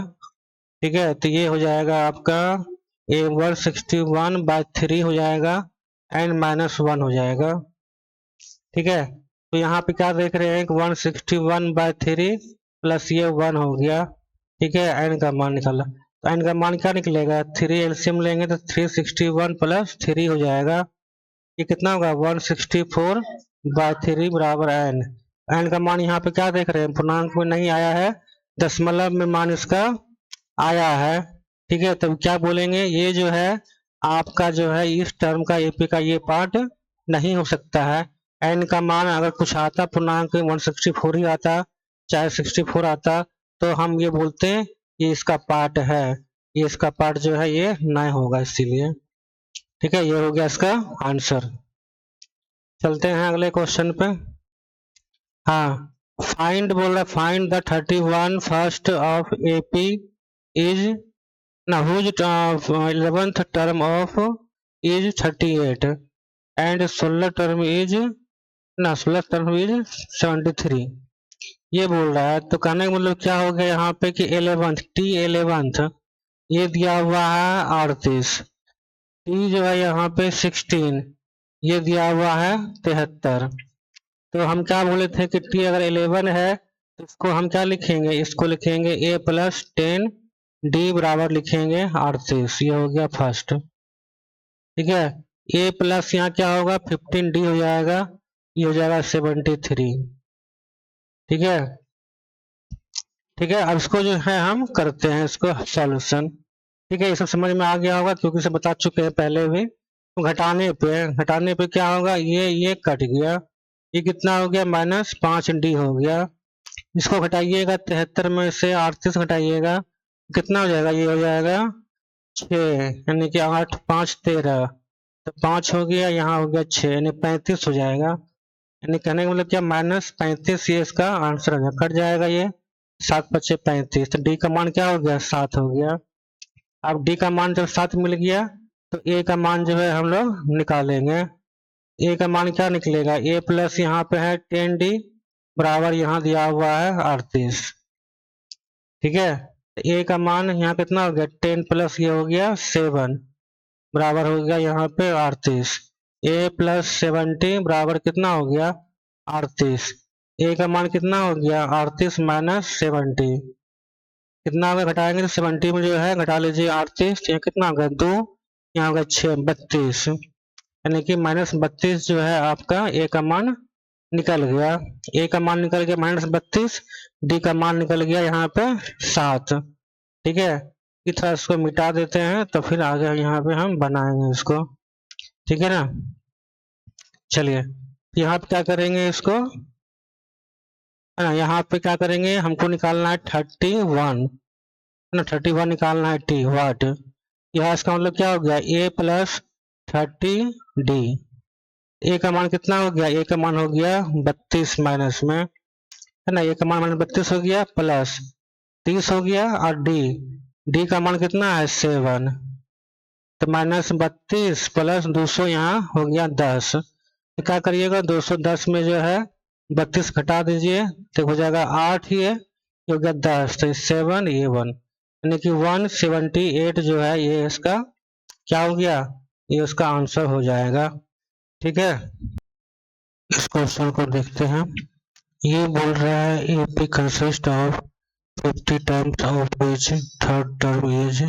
ठीक है, तो ये हो जाएगा आपका A161/3 हो जाएगा, n-1 हो जाएगा। ठीक है, तो यहाँ पे क्या देख रहे हैं, 161/3 प्लस ये 1 हो गया। ठीक है, n का मान निकाला, तो n का मान क्या निकलेगा, 3 एलसीएम लेंगे तो 361 + 3 हो जाएगा। ये कितना होगा, 164/3 बराबर n। n का मान यहाँ पे क्या देख रहे हैं, पूर्णांक में नहीं आया है, दशमलव में मान इसका आया है। ठीक है, तो क्या बोलेंगे, ये जो है आपका जो है इस टर्म का एपी का ये पार्ट नहीं हो सकता है। n का मान अगर कुछ आता पूर्णांक 164 ही आता, चाहे 64 आता, तो हम ये बोलते हैं ये इसका पार्ट है, ये इसका पार्ट जो है ये नहीं होगा, इसीलिए। ठीक है, ये हो गया इसका आंसर। चलते हैं अगले क्वेश्चन पे। हाँ, फाइंड बोल रहा है, find the 31 first of AP is ना whose 11th term of is 38 and 16 term is ना 16 टर्म इज 73। ये बोल रहा है, तो कहने का मतलब क्या हो गया यहाँ पे कि 11th ये दिया हुआ है 38, टी जो है यहाँ पे 16 ये दिया हुआ है 73। तो हम क्या बोले थे कि टी अगर 11 है तो इसको हम क्या लिखेंगे, इसको लिखेंगे a + 10 डी बराबर लिखेंगे 38। ये हो गया फर्स्ट। ठीक है, a प्लस यहाँ क्या होगा 15 डी हो जाएगा, ये हो जाएगा 73। ठीक है, ठीक है, अब इसको जो है हम करते हैं इसको सॉल्यूशन। ठीक है, ये सब समझ में आ गया होगा क्योंकि इसे बता चुके हैं पहले भी। तो घटाने पे क्या होगा, ये कट गया, ये कितना हो गया -5 डी हो गया। इसको घटाइएगा 73 में से 38 घटाइएगा, कितना हो जाएगा, ये हो जाएगा 6, यानी कि 8 5 13, तो 5 हो गया, यहाँ हो गया 6, यानी 35 हो जाएगा। यानी कहने का मतलब क्या, -35 ये इसका आंसर हो जाएगा, कट जाएगा ये, 7 × 5 = 35। तो डी का मान क्या हो गया, 7 हो गया। अब डी का मान जब 7 मिल गया तो ए का मान जो है हम लोग निकालेंगे। ए का मान क्या निकलेगा, ए प्लस यहाँ पे है 10 डी बराबर यहाँ दिया हुआ है 38। ठीक है, ए का मान यहाँ कितना हो गया, 10 + ये हो गया 7 बराबर हो गया यहाँ पे 38। ए + 70 बराबर कितना हो गया 38। ए का मान कितना हो गया 38 - 70, कितना होगा, घटाएंगे तो 70 में जो है घटा लीजिए 38, यहाँ कितना होगा 2, यहाँ होगा 6 32। यानी कि -32 जो है आपका ए का मान निकल गया। ए का मान निकल गया -32, डी का मान निकल गया यहाँ पे 7। ठीक है, इस तरह इसको मिटा देते हैं तो फिर आगे यहाँ पे हम बनाएंगे इसको। ठीक है ना, चलिए यहाँ पे क्या करेंगे इसको, है ना, यहाँ पे क्या करेंगे, हमको निकालना है 31 ना, 31 निकालना है टी वाट। यहाँ इसका मतलब क्या हो गया, ए प्लस 30 डी। ए का मान कितना हो गया, ए का मान हो गया 32 माइनस में, है ना, ए का मान -32 हो गया प्लस 30 हो गया, और डी का मान कितना है 7, तो -32 प्लस 200 यहाँ हो गया 10। तो क्या करिएगा, 210 में जो है 32 घटा दीजिए तो हो जाएगा 8, ये हो गया 10, तो 7 ये 1, यानी कि 178 जो है ये इसका क्या हो गया, ये उसका आंसर हो जाएगा। ठीक है, इस क्वेश्चन को देखते हैं। ये बोल रहा है AP consist of 50 terms of which third term is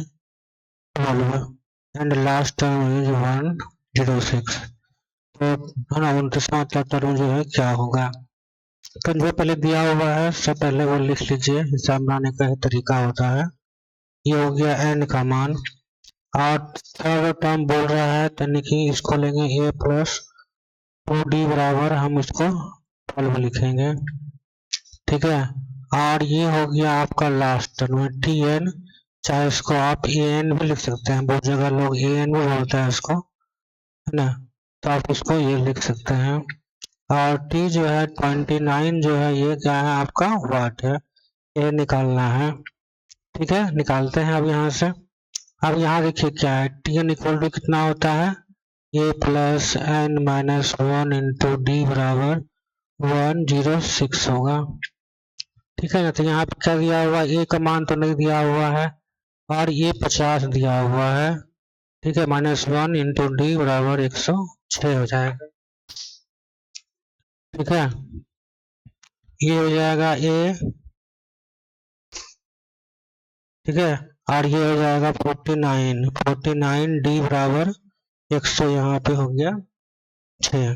12 and last term is 106। तो है ना, 29वां टर्म जो है क्या होगा, तो जो पहले दिया हुआ है सब पहले वो लिख लीजिए, हिसाब बनाने का तरीका होता है। ये हो गया n का मान, और थर्ड टर्म बोल रहा है यानी कि इसको लेंगे a प्लस 2d बराबर हम इसको 12 लिखेंगे। ठीक है, और ये हो गया आपका लास्ट टर्म tn, चाहे इसको आप an भी लिख सकते हैं, बहुत जगह लोग an भी बोलते हैं इसको, है ना, तो आप इसको ये लिख सकते हैं। और t जो है 29 जो है ये क्या है आपका वाट है, ये निकालना है। ठीक है, निकालते हैं अब यहाँ से। अब यहाँ देखिए क्या है, tn इक्वल टू कितना होता है, a plus n minus 1 into D बराबर 106 होगा। ठीक है ना, तो यहाँ पे क्या दिया हुआ है, a का मान तो नहीं दिया हुआ है, और ये 50 दिया हुआ है। ठीक है, -1 इंटू डी बराबर 106 हो जाएगा। ठीक है, ये हो जाएगा a, ठीक है, और ये हो जाएगा 49 डी बराबर 100 यहाँ पे हो गया 6।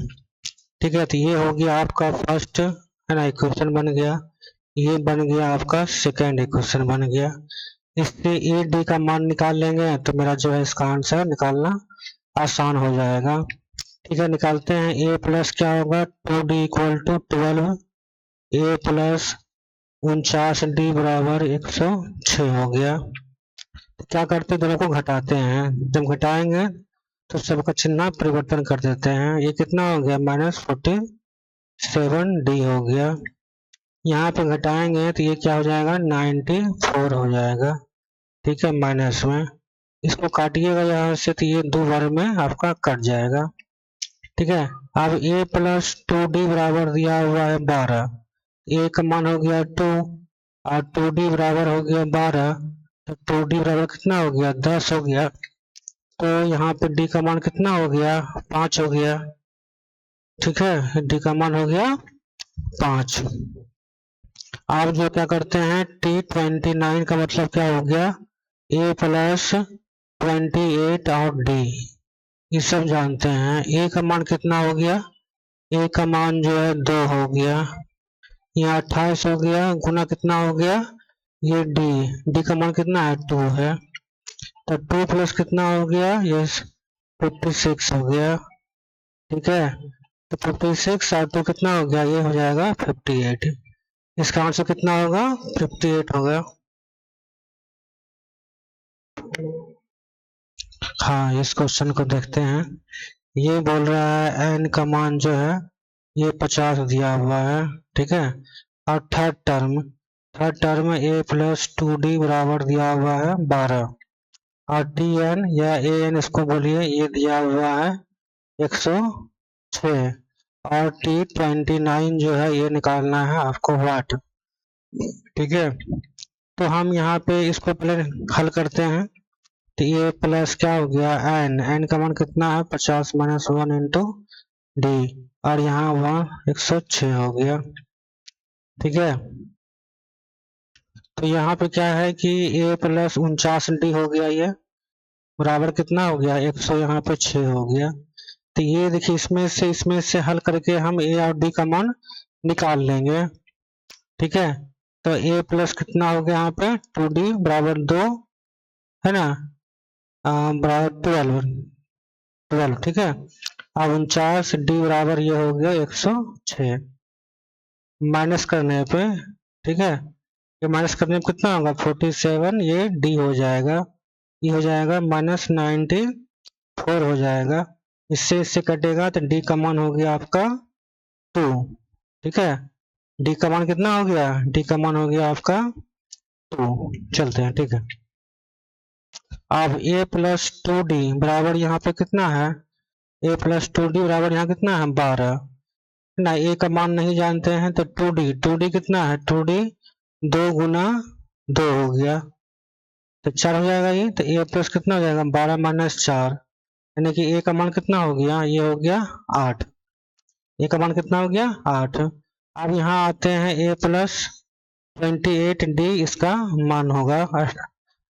ठीक है, तो ये हो गया आपका फर्स्ट, है ना, इक्वेशन बन गया। ये बन गया आपका सेकेंड इक्वेशन बन गया। इससे ए डी का मान निकाल लेंगे तो मेरा जो है इसका आंसर निकालना आसान हो जाएगा। ठीक है, निकालते हैं। ए प्लस क्या होगा, 2d equal to 12, A plus 49d बराबर 106 हो गया। तो क्या करते हैं, दोनों को घटाते हैं, जब घटाएंगे तो सबका चिन्ह परिवर्तन कर देते हैं। ये कितना हो गया, -47d हो गया। यहाँ पे घटाएंगे तो ये क्या हो जाएगा, 94 हो जाएगा। ठीक है, माइनस में इसको काटिएगा यहाँ से तो ये 2 बार में आपका कट जाएगा। ठीक है, अब a प्लस 2d बराबर दिया हुआ है 12, a का मान हो गया 2 और 2d बराबर हो गया 12, तो 2d बराबर कितना हो गया, 10 हो गया। तो यहाँ पे d का मान कितना हो गया, 5 हो गया। ठीक है, d का मान हो गया 5। अब जो क्या करते हैं, t29 का मतलब क्या हो गया, a प्लस 28 और d, ये सब जानते हैं। a का मान कितना हो गया, a का मान जो है 2 हो गया, यहाँ 28 हो गया, गुना कितना हो गया, ये d का मान कितना है 2 है, तो 2 प्लस कितना हो गया, ये 56 हो गया। ठीक है, तो 56 और 2 कितना हो गया, ये हो जाएगा 58। इसका आंसर कितना होगा, 58 होगा। हाँ, इस क्वेश्चन को देखते हैं। ये बोल रहा है n का मान जो है ये 50 दिया हुआ है। ठीक है, और third term a plus 2d बराबर दिया हुआ है 12, और tn या an इसको बोलिए, ये दिया हुआ है 106, और t29 जो है ये निकालना है आपको वाट। ठीक है, तो हम यहाँ पे इसको पहले हल करते हैं। तो ये प्लस क्या हो गया, n का मान कितना है, 50 माइनस 1 इंटू डी, और यहाँ 106 हो गया। ठीक है, तो यहाँ पे क्या है कि a प्लस 49d हो गया, ये बराबर कितना हो गया, 100 यहाँ पे 6 हो गया। तो ये देखिए इसमें से हल करके हम a और d का मान निकाल लेंगे। ठीक है, तो a प्लस कितना हो गया यहाँ पे 2d बराबर 2 है ना, बराबर 12। ठीक है, अब 49 d बराबर ये हो गया 106 माइनस करने पे। ठीक है, ये माइनस करने पे कितना होगा 47, ये d हो जाएगा, ये हो जाएगा -94 हो जाएगा। इससे कटेगा तो d का मान हो गया आपका 2। ठीक है, d का मान कितना हो गया, d का मान हो गया आपका 2। चलते हैं। ठीक है, अब a प्लस 2d बराबर यहाँ पे कितना है, a प्लस 2d बराबर यहाँ कितना है 12 ना, a का मान नहीं जानते हैं तो 2d कितना है 2d 2 गुना 2 हो गया तो 4 हो जाएगा ये, तो a प्लस कितना हो जाएगा 12 माइनस 4 यानी कि a का मान कितना हो गया, ये हो गया 8। a का मान कितना हो गया 8। अब यहाँ आते हैं a प्लस 28d इसका मान होगा ना,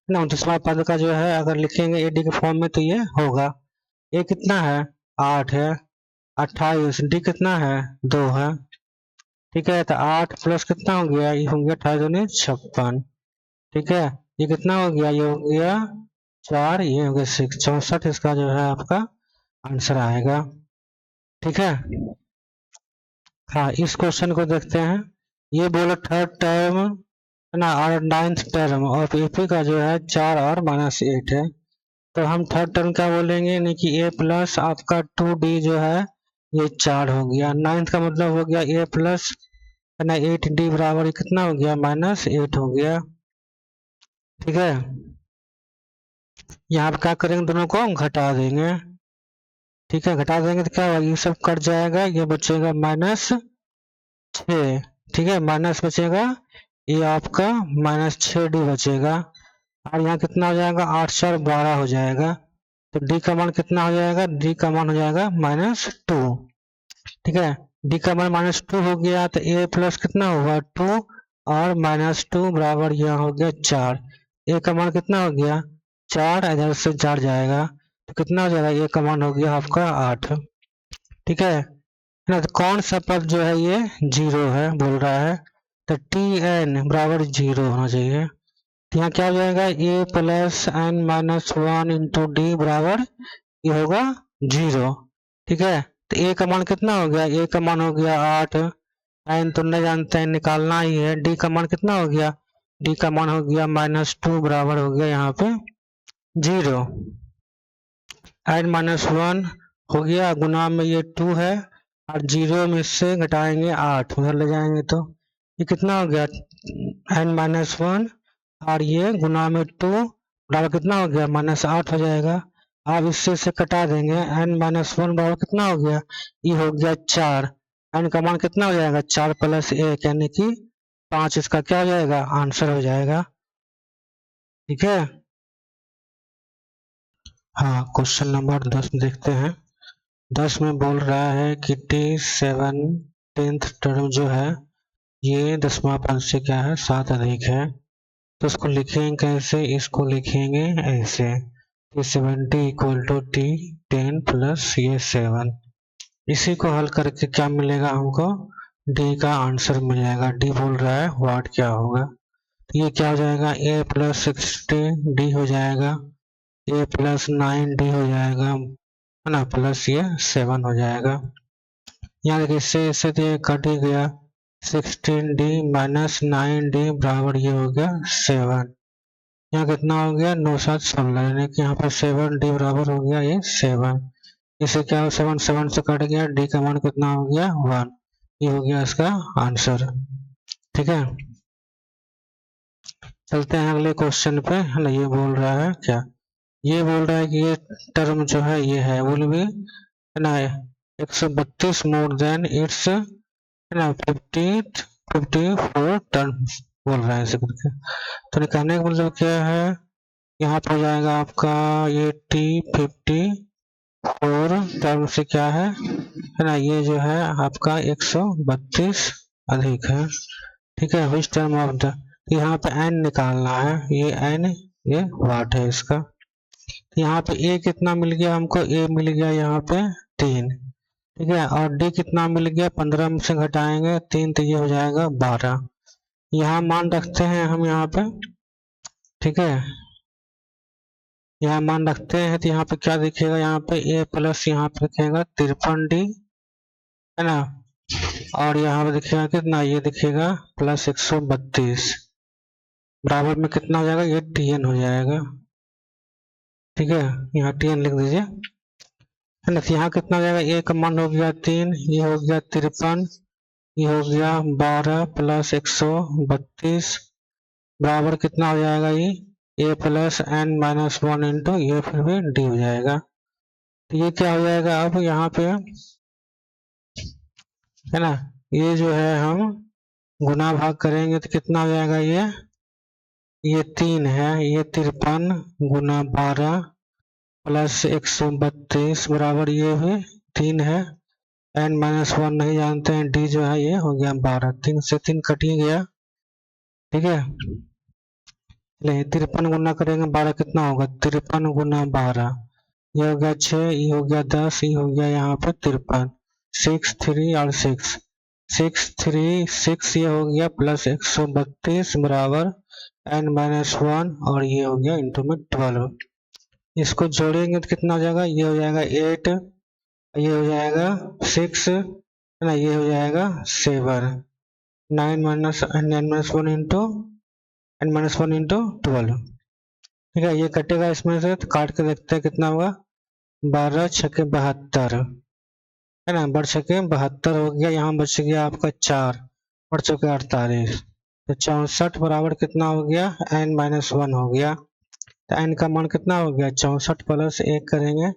29वां पद का जो है अगर लिखेंगे ad के फॉर्म में तो ये होगा, a कितना है 8 है, 28 d कितना है 2 है। ठीक है, तो 8 प्लस कितना हो गया, ये हो गया 28 56। ठीक है, ये कितना हो गया, ये हो गया 4, ये हो गया 6 64 इसका जो है आपका आंसर आएगा। ठीक है, हाँ इस क्वेश्चन को देखते हैं। ये बोला थर्ड टर्म ना और 9th टर्म ऑफ एपी का जो है 4 और -8 है, तो हम थर्ड टर्म क्या बोलेंगे, यानी कि a प्लस आपका 2d जो है ये 4 हो गया, 9th का मतलब हो गया a प्लस है ना 8d बराबर कितना हो गया -8 हो गया। ठीक है, यहाँ पे क्या करेंगे, दोनों को घटा देंगे। ठीक है, घटा देंगे तो क्या होगा, ये सब कट जाएगा, ये बचेगा -6। ठीक है, माइनस बचेगा, ये आपका -6d बचेगा, और यहाँ कितना हो जाएगा 8 4 12 हो जाएगा, तो d का मान कितना हो जाएगा, d का मान हो जाएगा -2। ठीक है, d का मान -2 हो गया तो a प्लस कितना होगा 2 और -2 बराबर यहाँ हो गया 4। a का मान कितना हो गया 4, इधर से 4 जाएगा तो कितना हो जाएगा, a का मान हो गया आपका 8। ठीक है ना, तो कौन सा पद जो है ये 0 है बोल रहा है, तो tn बराबर 0 होना चाहिए। तो यहाँ क्या हो जाएगा, a plus n minus 1 into D बराबर ये होगा 0। ठीक है, तो a का मान कितना हो गया, a का मान हो गया 8, n तो नहीं जानते हैं निकालना ही है, d का मान कितना हो गया, d का मान हो गया -2 बराबर हो गया यहाँ पे 0। n माइनस 1 हो गया, गुना में ये 2 है और 0 में से घटाएंगे 8 उधर ले जाएंगे तो ये कितना हो गया n माइनस 1 और ये गुना में 2 बराबर कितना हो गया -8 हो जाएगा। अब इससे से कटा देंगे, n माइनस 1 बराबर कितना हो गया, ये हो गया 4, n का मान कितना हो जाएगा 4 प्लस 1 यानी कि 5, इसका क्या हो जाएगा आंसर हो जाएगा। ठीक है, हाँ क्वेश्चन नंबर 10 देखते हैं। 10 में बोल रहा है कि T17th टर्म जो है ये 10वां पद से क्या है 7 अधिक है, तो इसको लिखेंगे कैसे, इसको लिखेंगे ऐसे T70 equal to T10 plus ये 7। इसी को हल करके क्या मिलेगा हमको, D का आंसर मिल जाएगा। D बोल रहा है व्हाट क्या होगा, तो ये क्या हो जाएगा a प्लस 60d हो जाएगा, a प्लस 9d हो जाएगा है ना, प्लस ये 7 हो जाएगा। यहाँ देखिए इससे तो ये कट ही गया, 16d माइनस 9d बराबर ये हो गया 7। यहाँ कितना हो गया 9 7 16 यानी कि यहाँ पर 7d बराबर हो गया ये 7। इसे क्या हो 7 7 से कट गया, d का मान कितना हो गया 1, ये हो गया इसका आंसर। ठीक है, चलते हैं अगले क्वेश्चन पे, है ना। ये बोल रहा है क्या, ये बोल रहा है कि ये टर्म जो है ये है विल बी है ना 132 मोर देन इट्स है ना 54 टर्म बोल रहा है ऐसे करके। तो निकालने का मतलब क्या है, यहाँ पर हो जाएगा आपका ये T54 टर्म से क्या है ना, ये जो है आपका 132 अधिक है। ठीक है, विच टर्म ऑफ द, यहाँ पे n निकालना है, ये n ये वाट है इसका। यहाँ पे a कितना मिल गया हमको, a मिल गया यहाँ पे 3, ठीक है। और डी कितना मिल गया, 15 में से घटाएंगे 3 तो ये हो जाएगा 12। यहाँ मान रखते हैं हम यहाँ पे, ठीक है। यहाँ मान रखते हैं तो यहाँ पे क्या दिखेगा, यहाँ पे ए प्लस यहाँ पे दिखेगा 53D, है ना। और यहाँ पे दिखेगा कितना, ये दिखेगा प्लस 132, बराबर में कितना हो जाएगा, ये TN हो जाएगा, ठीक है। यहाँ TN लिख दीजिए, है ना। तो यहाँ कितना हो जाएगा, ए का मान हो गया 3, ये हो गया 53, ये हो गया 12 प्लस 132, बराबर कितना हो जाएगा, ये ए प्लस n माइनस 1 इंटू ये फिर भी डी हो जाएगा। तो ये क्या हो जाएगा, अब यहाँ पे, है ना, ये जो है हम गुना भाग करेंगे तो कितना हो जाएगा, ये 3 है, ये 53 गुना 12 प्लस 132 बराबर ये भी 3 है, n माइनस 1 नहीं जानते हैं, डी जो है ये हो गया 12, 3 से 3 कट ही गया, ठीक है। नहीं, 53 गुना करेंगे 12 कितना होगा, 53 गुना 12, ये हो गया 6, ये हो गया 10, ये हो गया यहाँ पे 53, 6 3 और 6 6 3 6, ये हो गया प्लस 132 बराबर n माइनस 1 और ये हो गया इंटू में 12। इसको जोड़ेंगे तो कितना हो जाएगा, ये हो जाएगा 8, ये हो जाएगा 6, है ना, ये हो जाएगा 7, 9 माइनस n माइनस 1 इंटू 12, ठीक है। ये कटेगा इसमें से तो काट के देखते हैं कितना होगा, 12 छके 72, है ना, 12 छके 72 हो गया, यहाँ बच गया आपका 4, बढ़ चुके 48, तो 64 बराबर कितना हो गया, n माइनस 1 हो गया। तो n का मान कितना हो गया, 64 प्लस 1 करेंगे,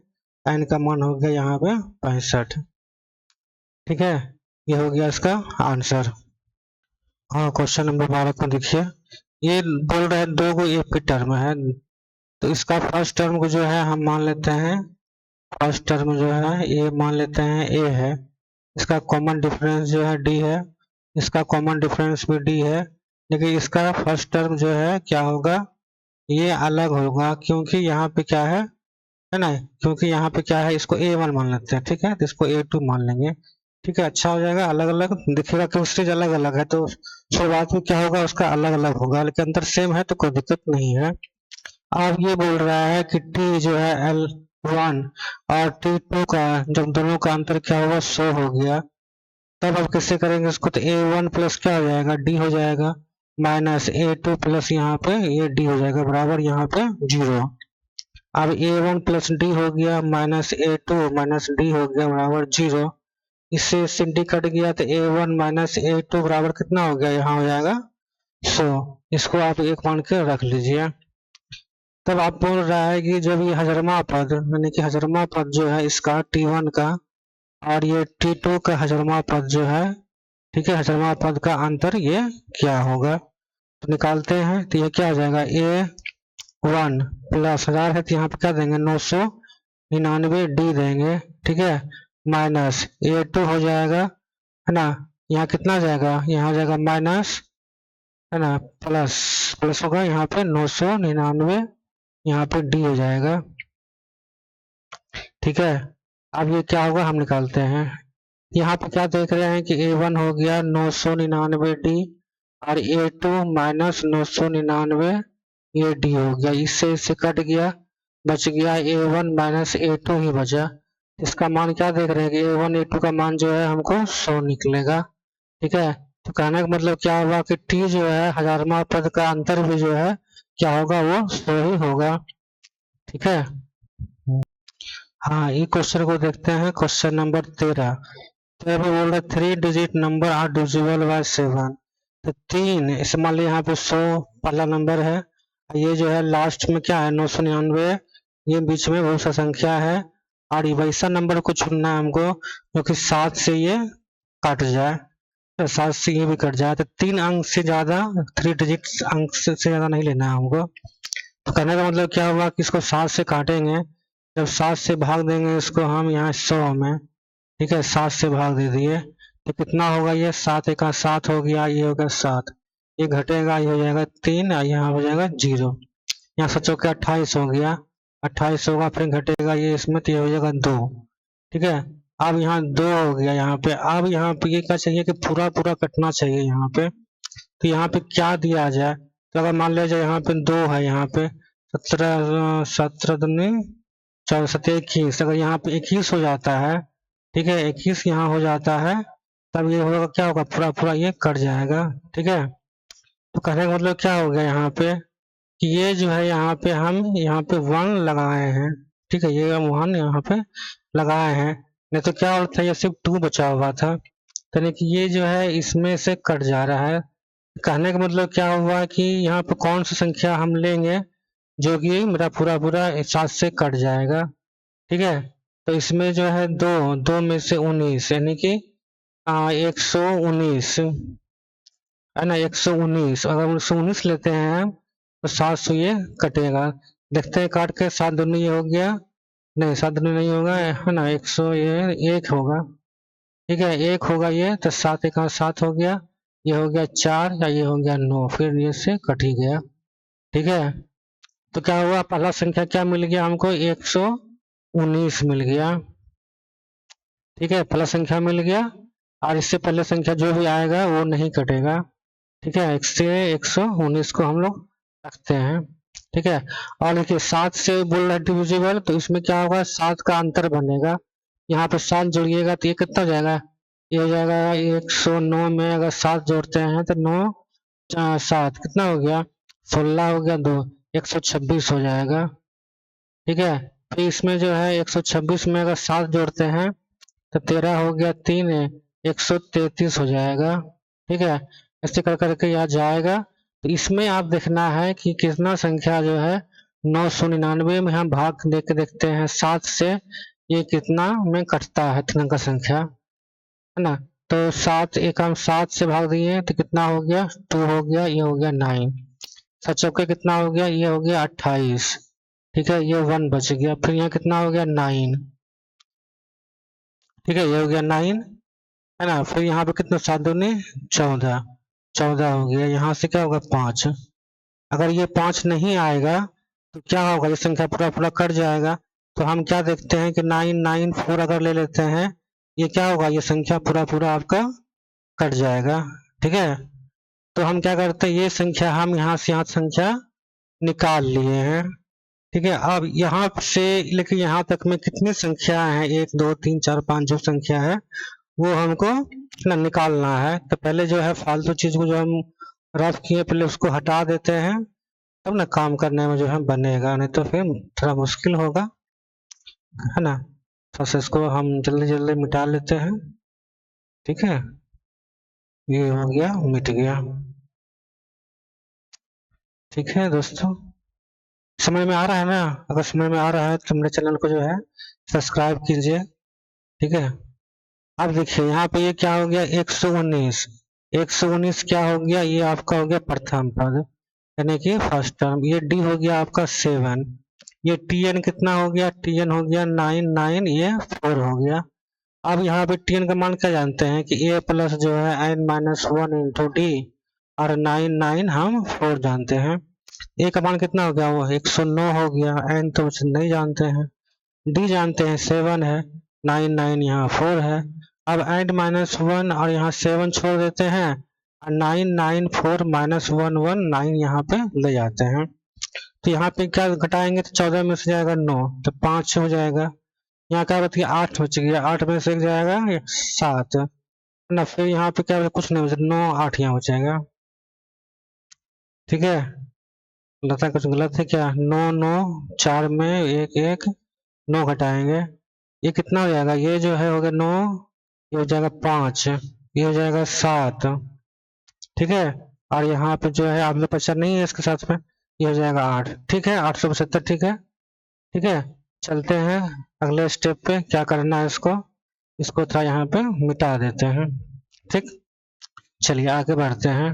n का मान हो गया यहाँ पे 65, ठीक है। ये हो गया इसका आंसर। हाँ, क्वेश्चन नंबर 12 को देखिए, ये बोल रहे हैं 2 को एक की टर्म है, तो इसका फर्स्ट टर्म को जो है हम मान लेते हैं, फर्स्ट टर्म जो है ये मान लेते हैं ए है, इसका कॉमन डिफरेंस जो है डी है, इसका कॉमन डिफरेंस भी डी है, लेकिन इसका फर्स्ट टर्म जो है क्या होगा, ये अलग होगा, क्योंकि यहाँ पे क्या है ना, क्योंकि यहाँ पे क्या है, इसको A1 मान लेते हैं, ठीक है, तो इसको A2 मान लेंगे, ठीक है। अच्छा हो जाएगा, अलग अलग दिखेगा, क्योंकि स्टेज अलग अलग है तो शुरुआत में क्या होगा उसका अलग अलग होगा, लेकिन अंदर सेम है तो कोई दिक्कत नहीं है। अब ये बोल रहा है कि T जो है L1 और T2 का जब दोनों का अंतर क्या होगा 100 हो गया, तब अब कैसे करेंगे इसको, तो A1 प्लस क्या हो जाएगा, D हो जाएगा, माइनस A2 प्लस यहाँ पे ये D हो जाएगा, बराबर यहाँ पे 0। अब A1 प्लस डी हो गया माइनस A2 माइनस डी हो गया बराबर 0, इससे डी कट गया तो A1 माइनस A2 बराबर कितना हो गया, यहाँ हो जाएगा 100, इसको आप एक मान के रख लीजिए। तब आप बोल रहा है कि जब ये हजरमा पद, यानी कि हजरमा पद जो है इसका T1 का और ये T2 का हजरमा पद जो है, ठीक है, हजरमा पद का अंतर ये क्या होगा, तो निकालते हैं। तो ये क्या हो जाएगा, A1 प्लस 1000 है तो यहाँ पे क्या देंगे 999 डी देंगे, ठीक है, माइनस A2 हो जाएगा, है ना, यहाँ कितना जाएगा, यहाँ जाएगा माइनस, है ना, प्लस प्लस होगा यहाँ पे 999, यहाँ पे डी हो जाएगा, ठीक है। अब ये क्या होगा हम निकालते हैं, यहाँ पे क्या देख रहे हैं कि A1 हो गया 999 डी और A2 माइनस 999 ये डी हो गया, इससे कट गया, बच गया A1 माइनस A2 ही बचा। इसका मान क्या देख रहे हैं कि A1 A2 का मान जो है हमको 100 निकलेगा, ठीक है। तो कहने का मतलब क्या हुआ कि T जो है हजारमा पद का अंतर भी जो है क्या होगा, वो 100 ही होगा, ठीक है। हाँ, ये क्वेश्चन को देखते हैं, क्वेश्चन नंबर 13। तो यहाँ पे बोल रहा है 3 digit number are divisible by 7, तो 3 इस मान लीजिए यहाँ पे 100 पहला नंबर है, ये जो है लास्ट में क्या है 999, ये बीच में बहुत सा संख्या है, और ये वैसा नंबर को चुनना है हमको जो कि 7 से ये कट जाए, तो 7 से ये भी कट जाए, तो 3 अंक से ज्यादा 3 डिजिट अंक से ज्यादा नहीं लेना है हमको। तो कहने का मतलब क्या हुआ कि इसको 7 से काटेंगे, जब 7 से भाग देंगे इसको हम यहाँ 100 में, ठीक है, 7 से भाग दे दिए तो कितना होगा, ये 7 एक 7 हो गया, ये होगा 7, ये घटेगा, ये हो जाएगा 3, यहाँ हो जाएगा 0, यहाँ 7 के 28 हो गया, 28 होगा, फिर घटेगा ये इसमें तो ये हो जाएगा 2, ठीक है। अब यहाँ 2 हो गया यहाँ पे। अब यहाँ पे ये क्या चाहिए कि पूरा पूरा कटना चाहिए यहाँ पे। तो यहाँ पे क्या दिया जाए, तो अगर मान लिया जाए यहाँ पे 2 है, यहाँ पे 17 17 दूनी 14 17 21, अगर यहाँ पे 21 हो जाता है, ठीक है, 21 यहाँ हो जाता है, तब ये होगा क्या होगा, पूरा पूरा ये कट जाएगा। ठीक है, तो कहने का मतलब क्या हो गया यहाँ पे कि ये जो है यहाँ पे हम यहाँ पे 1 लगाए हैं। ठीक है, ये हम 1 यहाँ पे लगाए हैं, नहीं तो क्या होता है, ये सिर्फ 2 बचा हुआ था, यानी कि ये जो है इसमें से कट जा रहा है। कहने का मतलब क्या हुआ कि यहाँ पे कौन सी संख्या हम लेंगे जो कि मेरा पूरा पूरा 7 से कट जाएगा। ठीक है, तो इसमें जो है 2 में से 19, यानी कि 119 है ना, 119, अगर 119 लेते हैं तो 7 से ये कटेगा। देखते हैं काट के, 7 दूनी ये हो गया, नहीं 7 दूनी नहीं होगा, है ना, 100 ये 1 होगा। ठीक है, 1 होगा ये, तो 7 1 7 हो गया, ये हो गया 4 या ये हो गया 9, फिर ये से कट ही गया। ठीक है, तो क्या हुआ, पहला संख्या क्या मिल गया हमको, 119 मिल गया। ठीक है, पहला संख्या मिल गया, और इससे पहले संख्या जो भी आएगा वो नहीं कटेगा। ठीक है, इससे 119 को हम लोग रखते हैं। ठीक है, और देखिए 7 से बोल रहा है डिविजिबल, तो इसमें क्या होगा, 7 का अंतर बनेगा, यहाँ पे 7 जोड़िएगा तो ये कितना हो जाएगा, ये हो जाएगा 109 में अगर 7 जोड़ते हैं तो 9 7 कितना हो गया, 16 हो गया, 2 126 हो जाएगा। ठीक है, फिर इसमें जो है 126 में अगर 7 जोड़ते हैं तो 13 हो गया, 3 133 हो जाएगा। ठीक है, ऐसे कर करके यह जाएगा। तो इसमें आप देखना है कि कितना संख्या जो है 999 में हम भाग दे के देखते हैं 7 से, ये कितना में कटता है, इतना का संख्या है ना। तो 7 एक हम 7 से भाग दिए तो कितना हो गया, 2 हो गया, ये हो गया 9, 7 चौके कितना हो गया, ये हो गया 28। ठीक है, ये 1 बच गया, फिर यहाँ कितना हो गया 9। ठीक है, ये हो गया 9 है ना, फिर यहाँ पे कितना 7 दूनी 14, 14 हो गया, यहाँ से क्या होगा 5। अगर ये 5 नहीं आएगा तो क्या होगा, ये संख्या पूरा पूरा कट जाएगा। तो हम क्या देखते हैं कि 994 अगर ले लेते हैं, ये क्या होगा, ये संख्या पूरा पूरा आपका कट जाएगा। ठीक है, तो हम क्या करते हैं, ये संख्या हम यहाँ से यहाँ संख्या निकाल लिए हैं। ठीक है, अब यहाँ से लेकिन यहाँ तक में कितनी संख्या है, 1 2 3 4 5 जो संख्या है वो हमको ना निकालना है। तो पहले जो है फालतू चीज को जो हम रफ किए पहले उसको हटा देते हैं, तब ना काम करने में जो है बनेगा, नहीं तो फिर थोड़ा मुश्किल होगा, है ना। तो इसको हम जल्दी जल्दी मिटा लेते हैं। ठीक है, ये हो गया, मिट गया। ठीक है दोस्तों, समझ में आ रहा है ना, अगर समझ में आ रहा है तो मेरे चैनल को जो है सब्सक्राइब कीजिए। ठीक है, अब देखिए यहाँ पे ये क्या हो गया, 119, 119 क्या हो गया, ये आपका हो गया प्रथम पद, यानी कि फर्स्ट टर्म। ये डी हो गया आपका 7, ये टी एन कितना हो गया, टी एन हो गया 9 9, ये 4 हो गया। अब यहाँ पे टी एन का मान क्या जानते हैं कि ए प्लस जो है एन माइनस 1 इंटू डी, और 9 9 हम 4 जानते हैं। ए का मान कितना हो गया, वो 109 हो गया, एन तो नहीं जानते हैं, डी जानते हैं 7 है, 9 9 यहाँ 4 है। अब एंड माइनस 1 और यहाँ 7 छोड़ देते हैं, और 9 9 4 माइनस 1 1 9 यहाँ पे ले जाते हैं। तो यहाँ पे क्या घटाएंगे तो 14 में से जाएगा 9, तो 5 हो जाएगा। यहाँ क्या बच गया, 8 बच गया, 8 में से एक जाएगा 7 ना, फिर यहाँ पे क्या कुछ नहीं बचा, 9 8 यहाँ बचेगा। ठीक है, लगता है कुछ गलत है क्या, 9 9 4 में 1 1 9 घटाएंगे, ये कितना हो जाएगा, ये जो है हो गया 9, ये हो जाएगा 5, ये हो जाएगा 7। ठीक है, और यहाँ पे जो है आप लोग बचा नहीं है इसके साथ में, ये हो जाएगा 8। ठीक है, 872। ठीक है, ठीक है, चलते हैं अगले स्टेप पे, क्या करना है इसको, इसको थोड़ा यहाँ पे मिटा देते हैं। ठीक, चलिए आगे बढ़ते हैं,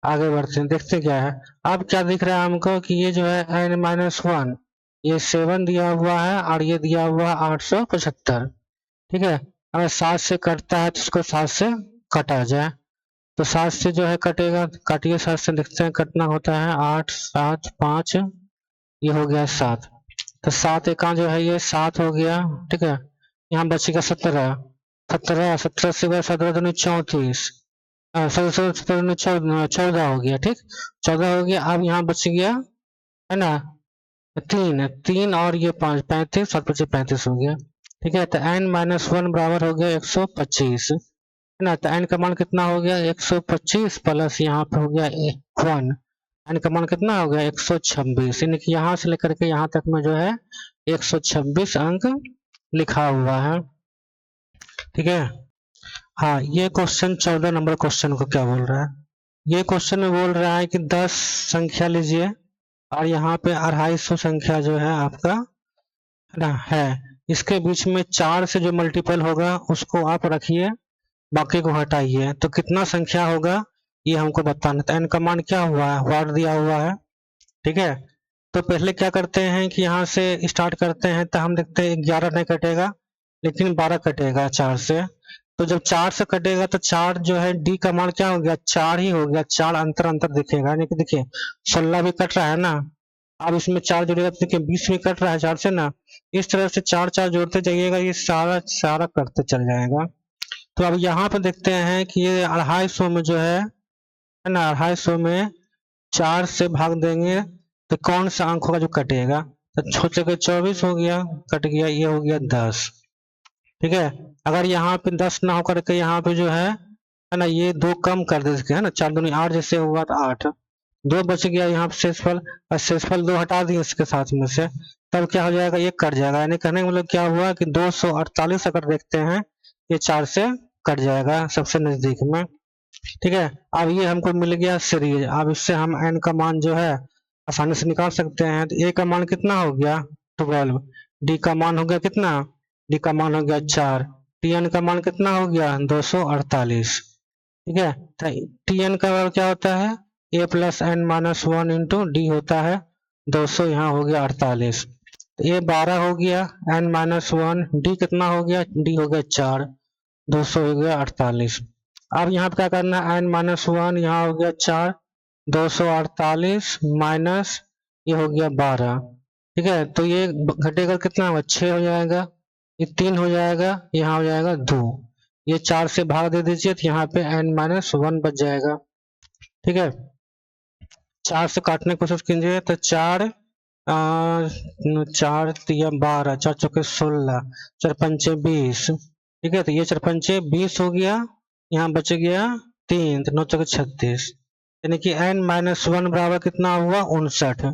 आगे बढ़ते हैं, देखते क्या है। अब क्या दिख रहा है हमको कि ये जो है n माइनस 1, ये 7 दिया हुआ है, और ये दिया हुआ है 875। ठीक है, अगर 7 से कटता है तो इसको 7 से काटा जाए, तो 7 से जो है कटेगा, काटिए 7 से, देखते हैं कितना होता है, 8 7 5, ये हो गया 7, तो 7 एका जो है ये 7 हो गया। ठीक है, यहाँ बचेगा 17, 17 से 17 दूनी 34, 17 दूनी 14 हो गया, ठीक 14 हो गया। अब यहाँ बच गया है ना 3 और ये 5, 35 और 25 35 हो गया, ठीक है। तो n-1 बराबर हो गया 125 है ना। तो n का मान कितना हो गया 125 प्लस यहाँ पे हो गया 1, n का मान कितना हो गया 126, यानी कि यहाँ से लेकर के यहाँ तक में जो है 126 अंक लिखा हुआ है, ठीक है। हाँ, ये क्वेश्चन 14 नंबर क्वेश्चन को क्या बोल रहा है, ये क्वेश्चन में बोल रहा है कि 10 संख्या लीजिए और यहाँ पे 250 संख्या जो है आपका है ना है, इसके बीच में 4 से जो मल्टीपल होगा उसको आप रखिए, बाकी को हटाइए, तो कितना संख्या होगा ये हमको बताना। तो n का मान क्या हुआ है, वाट दिया हुआ है, ठीक है। तो पहले क्या करते हैं कि यहाँ से स्टार्ट करते हैं, तो हम देखते हैं 11 नहीं कटेगा लेकिन 12 कटेगा 4 से। तो जब 4 से कटेगा तो 4 जो है डी का मान क्या हो गया 4 ही हो गया, 4 अंतर अंतर दिखेगा, यानी कि देखिए 16 भी कट रहा है ना, अब इसमें 4 जुड़ेगा तो देखिए 20 भी कट रहा है 4 से ना, इस तरह से 4 4 जोड़ते जाइएगा, ये सारा सारा करते चल जाएगा। तो अब यहाँ पे देखते हैं कि ये 250 में जो है ना 250 में 4 से भाग देंगे तो कौन सा अंक होगा जो कटेगा, तो छोटे के 24 हो गया, कट गया, ये हो गया 10, ठीक है। अगर यहाँ पे 10 ना होकर के यहाँ पे जो है ना ये 2 कम कर देते है ना, 4 दूनी 8 जैसे हुआ तो 8, 2 बच गया यहाँ पे शेषफल, और शेषफल 2 हटा दिए इसके साथ में से, तब क्या हो जाएगा ये कट जाएगा, यानी कहने का मतलब क्या हुआ कि 248 अगर देखते हैं ये 4 से कट जाएगा सबसे नजदीक में, ठीक है। अब ये हमको मिल गया सीरीज, अब इससे हम n का मान जो है आसानी से निकाल सकते हैं। तो a का मान कितना हो गया 12, d का मान हो गया कितना, d का मान हो गया 4, tn का मान कितना हो गया 248, ठीक है। तो tn का मान क्या होता है a plus n minus 1 into D होता है 200, यहाँ हो गया 48, तो a 12 हो गया, n माइनस 1, d कितना हो गया, d हो गया 4, 200 हो गया 48। अब यहाँ पे क्या करना है n-1, यहाँ हो गया 4, 248 माइनस ये हो गया 12, ठीक है। तो ये घटेगा कितना होगा 6 हो जाएगा, ये 3 हो जाएगा, यहाँ हो जाएगा 2, ये 4 से भाग दे दीजिए तो यहाँ पे n-1 बच जाएगा, ठीक है। 4 से काटने की कोशिश कीजिए तो 4 4 तिया 12, 4 चौके 16, 4 पंचे 20, ठीक है। तो ये 4 पंचे 20 हो गया, यहाँ बच गया 3, तो 9 चौके 36, यानी कि n-1 बराबर कितना हुआ 59,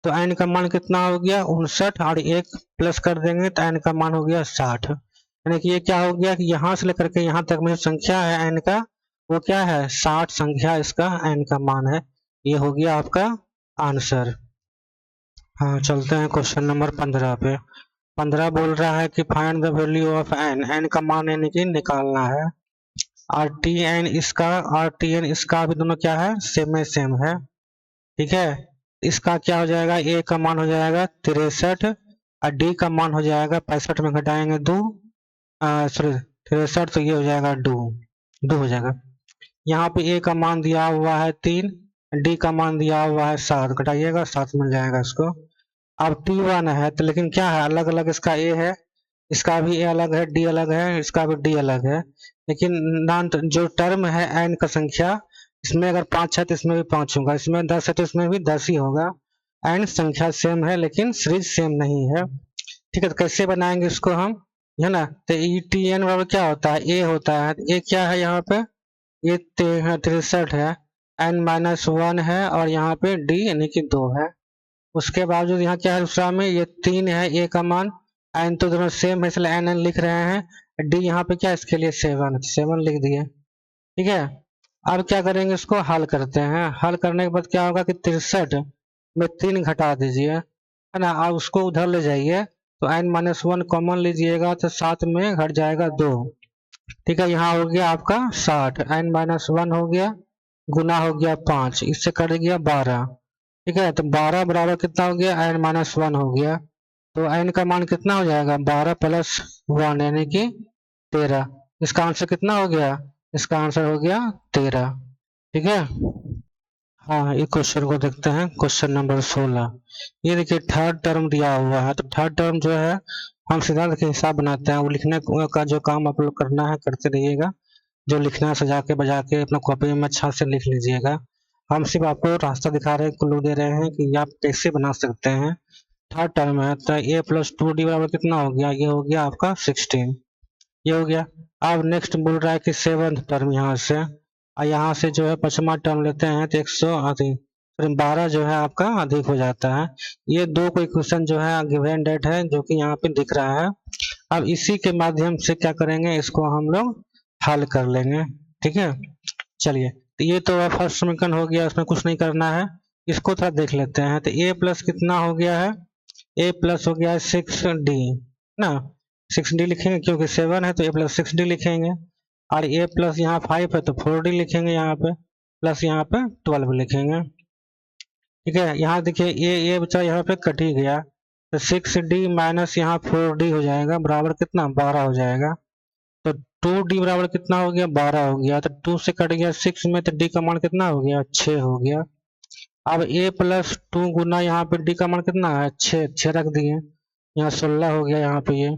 तो n का मान कितना हो गया 59 और 1 प्लस कर देंगे तो n का मान हो गया 60, यानी कि ये क्या हो गया कि यहाँ से लेकर के यहाँ तक में संख्या है n का वो क्या है 60 संख्या इसका n का मान है, ये हो गया आपका आंसर। हाँ, चलते हैं क्वेश्चन नंबर 15 पे। 15 बोल रहा है कि find the value of n, n का मान यानी कि निकालना है, आर टी एन इसका भी दोनों क्या है सेम है, ठीक है। इसका क्या हो जाएगा ए का मान हो जाएगा 63 और डी का मान हो जाएगा 65 में घटाएंगे 2, सॉरी 63, तो ये हो जाएगा 2 हो जाएगा। यहाँ पे ए का मान दिया हुआ है 3, डी का मान दिया हुआ है 7, घटाइएगा 7 मिल जाएगा इसको। अब T1 है तो लेकिन क्या है अलग अलग इसका ए है, इसका भी ए अलग है, डी अलग है, इसका भी डी अलग है, लेकिन नान जो टर्म है n का संख्या इसमें अगर 5 है तो इसमें भी 5 होगा, इसमें 10 है तो इसमें भी 10 ही होगा, n संख्या सेम है लेकिन सीरीज सेम नहीं है, ठीक है। तो कैसे बनाएंगे इसको हम, है ना। तो ई टी एन बराबर क्या होता है ए होता है, ए क्या है यहाँ पे ये 63 है, n-1 है और यहाँ पे डी यानी कि 2 है, उसके बावजूद यहाँ क्या है दूसरा में ये 3 है ए का मान, एन तो दोनों सेम है इसलिए एन एन लिख रहे हैं, डी यहाँ पे क्या इसके लिए 7 लिख दिए, ठीक है। अब क्या करेंगे इसको हल करते हैं, हल करने के बाद क्या होगा कि 63 में 3 घटा दीजिए, है ना, अब उसको उधर ले जाइए तो n-1 कॉमन लीजिएगा तो 7 में घट जाएगा 2, ठीक है। यहाँ हो गया आपका 60, n-1 हो गया गुना हो गया 5, इससे कट गया 12, ठीक है। तो 12 बराबर कितना हो गया n-1 हो गया, तो n का मान कितना हो जाएगा 12 प्लस 1 यानी कि 13, इसका आंसर कितना हो गया, इसका आंसर हो गया 13, ठीक है। हाँ, ये क्वेश्चन को देखते हैं, क्वेश्चन नंबर 16। ये देखिए थर्ड टर्म दिया हुआ है, तो थर्ड टर्म जो है हम सिद्धांत के हिसाब बनाते हैं, वो लिखने का जो काम आप लोग करना है करते रहिएगा। जो लिखना है सजा के बजा के अपना कॉपी में अच्छा से लिख लीजिएगा। हम सिर्फ आपको रास्ता दिखा रहे हैं, क्लू दे रहे हैं कि आप कैसे बना सकते हैं। थर्ड टर्म है तो a प्लस 2d बराबर कितना हो गया, ये हो गया आपका 16, ये हो गया। अब नेक्स्ट बोल रहा है कि सेवंथ टर्म यहाँ से, और यहाँ से जो है पचमा टर्म लेते हैं तो 112 जो है आपका अधिक हो जाता है। ये दो कोई क्वेश्चन जो है गिवन डेट है जो कि यहाँ पे दिख रहा है। अब इसी के माध्यम से क्या करेंगे, इसको हम लोग हल कर लेंगे। ठीक है, चलिए तो ये तो फर्स्ट समीकरण हो गया, इसमें कुछ नहीं करना है। इसको थोड़ा देख लेते हैं। तो a प्लस कितना हो गया है, a प्लस हो गया है 6d ना, 6d लिखेंगे क्योंकि 7 है तो a प्लस 6d लिखेंगे। और a प्लस यहाँ 5 है तो 4d लिखेंगे यहाँ पे, प्लस यहाँ पे 12 लिखेंगे। ठीक है, यहाँ देखिए ये बच्चा यहाँ पे कट ही गया, तो 6d माइनस यहाँ 4d हो जाएगा बराबर कितना 12 हो जाएगा। तो 2d बराबर कितना हो गया 12 हो गया, तो 2 से कट गया 6 में, तो d का मान कितना हो गया 6 हो गया। अब a प्लस 2 गुना यहाँ पे d का मान कितना है 6 रख दिए, यहाँ 16 हो गया यहाँ पे ये।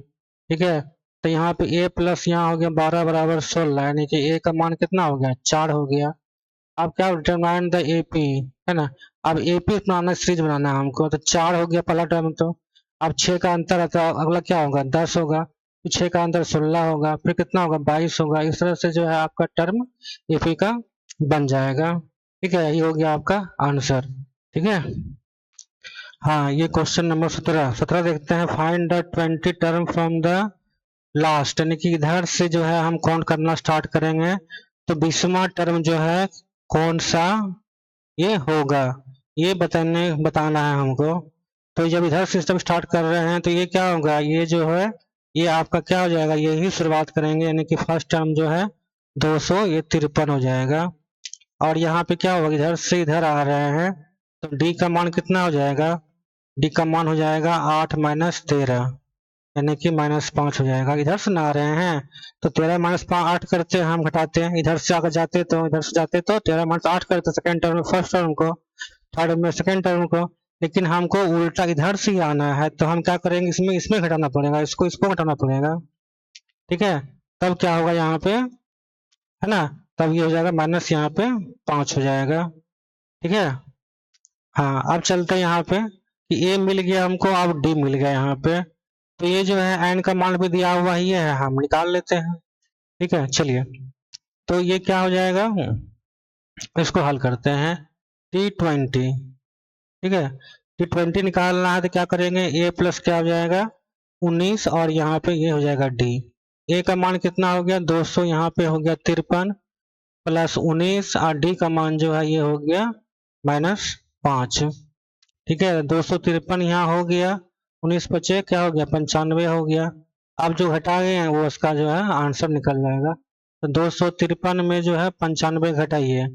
ठीक है, तो यहाँ पे a प्लस यहाँ हो गया 12 बराबर 16, यानी कि a का मान कितना हो गया 4 हो गया। अब क्या डिटरमाइन द AP है ना, अब AP बनाना सीरीज बनाना है हमको, तो 4 हो गया पहला टर्म, तो अब 6 का अंतर है तो अगला क्या होगा 10 होगा, फिर 6 का अंतर 16 होगा, फिर कितना होगा 22 होगा। इस तरह से जो है आपका टर्म AP का बन जाएगा। ठीक है, ये हो गया आपका आंसर। ठीक है, हाँ ये क्वेश्चन नंबर 17 देखते हैं। Find the 20 term from the last, यानी कि इधर से जो है हम काउंट करना स्टार्ट करेंगे, तो 20वां टर्म जो है कौन सा ये होगा, ये बताना है हमको। तो जब इधर सिस्टम स्टार्ट कर रहे हैं तो ये क्या होगा, ये जो है ये आपका क्या हो जाएगा, यही शुरुआत करेंगे, यानी कि फर्स्ट टर्म जो है 253 हो जाएगा। और यहाँ पे क्या होगा, इधर से इधर आ रहे हैं तो डी का मान कितना हो जाएगा, डी का मान हो जाएगा 8 माइनस 13, यानी कि -5 हो जाएगा। इधर से ना आ रहे हैं तो 13 माइनस 8 करते हैं, हम घटाते हैं, इधर से आकर जाते तो इधर से जाते तो 13 माइनस 8 करते सेकंड टर्म में फर्स्ट टर्म को, थर्ड में सेकंड टर्म को। लेकिन हमको उल्टा इधर से ही आना है तो हम क्या करेंगे, इसमें घटाना पड़ेगा, इसको घटाना पड़ेगा। ठीक है, तब क्या होगा यहाँ पे है ना, तब ये हो जाएगा माइनस यहाँ पे 5 हो जाएगा। ठीक है, हाँ अब चलते हैं यहाँ पे कि ए मिल गया हमको, अब डी मिल गया यहाँ पे, तो ये जो है एन का मान भी दिया हुआ ही है, हम निकाल लेते हैं। ठीक है, चलिए तो ये क्या हो जाएगा, इसको हल करते हैं। T20, ठीक है, T20 निकालना है तो क्या करेंगे, a प्लस क्या हो जाएगा 19, और यहाँ पे ये हो जाएगा d। a का मान कितना हो गया 200, यहाँ पे हो गया 53 प्लस 19, और d का मान जो है ये हो गया -5। ठीक है, 253 यहाँ हो गया, 19 बचे क्या हो गया 95 हो गया। अब जो घटाए हैं वो उसका जो है आंसर निकल जाएगा। तो 253 में जो है 95 घटाइए,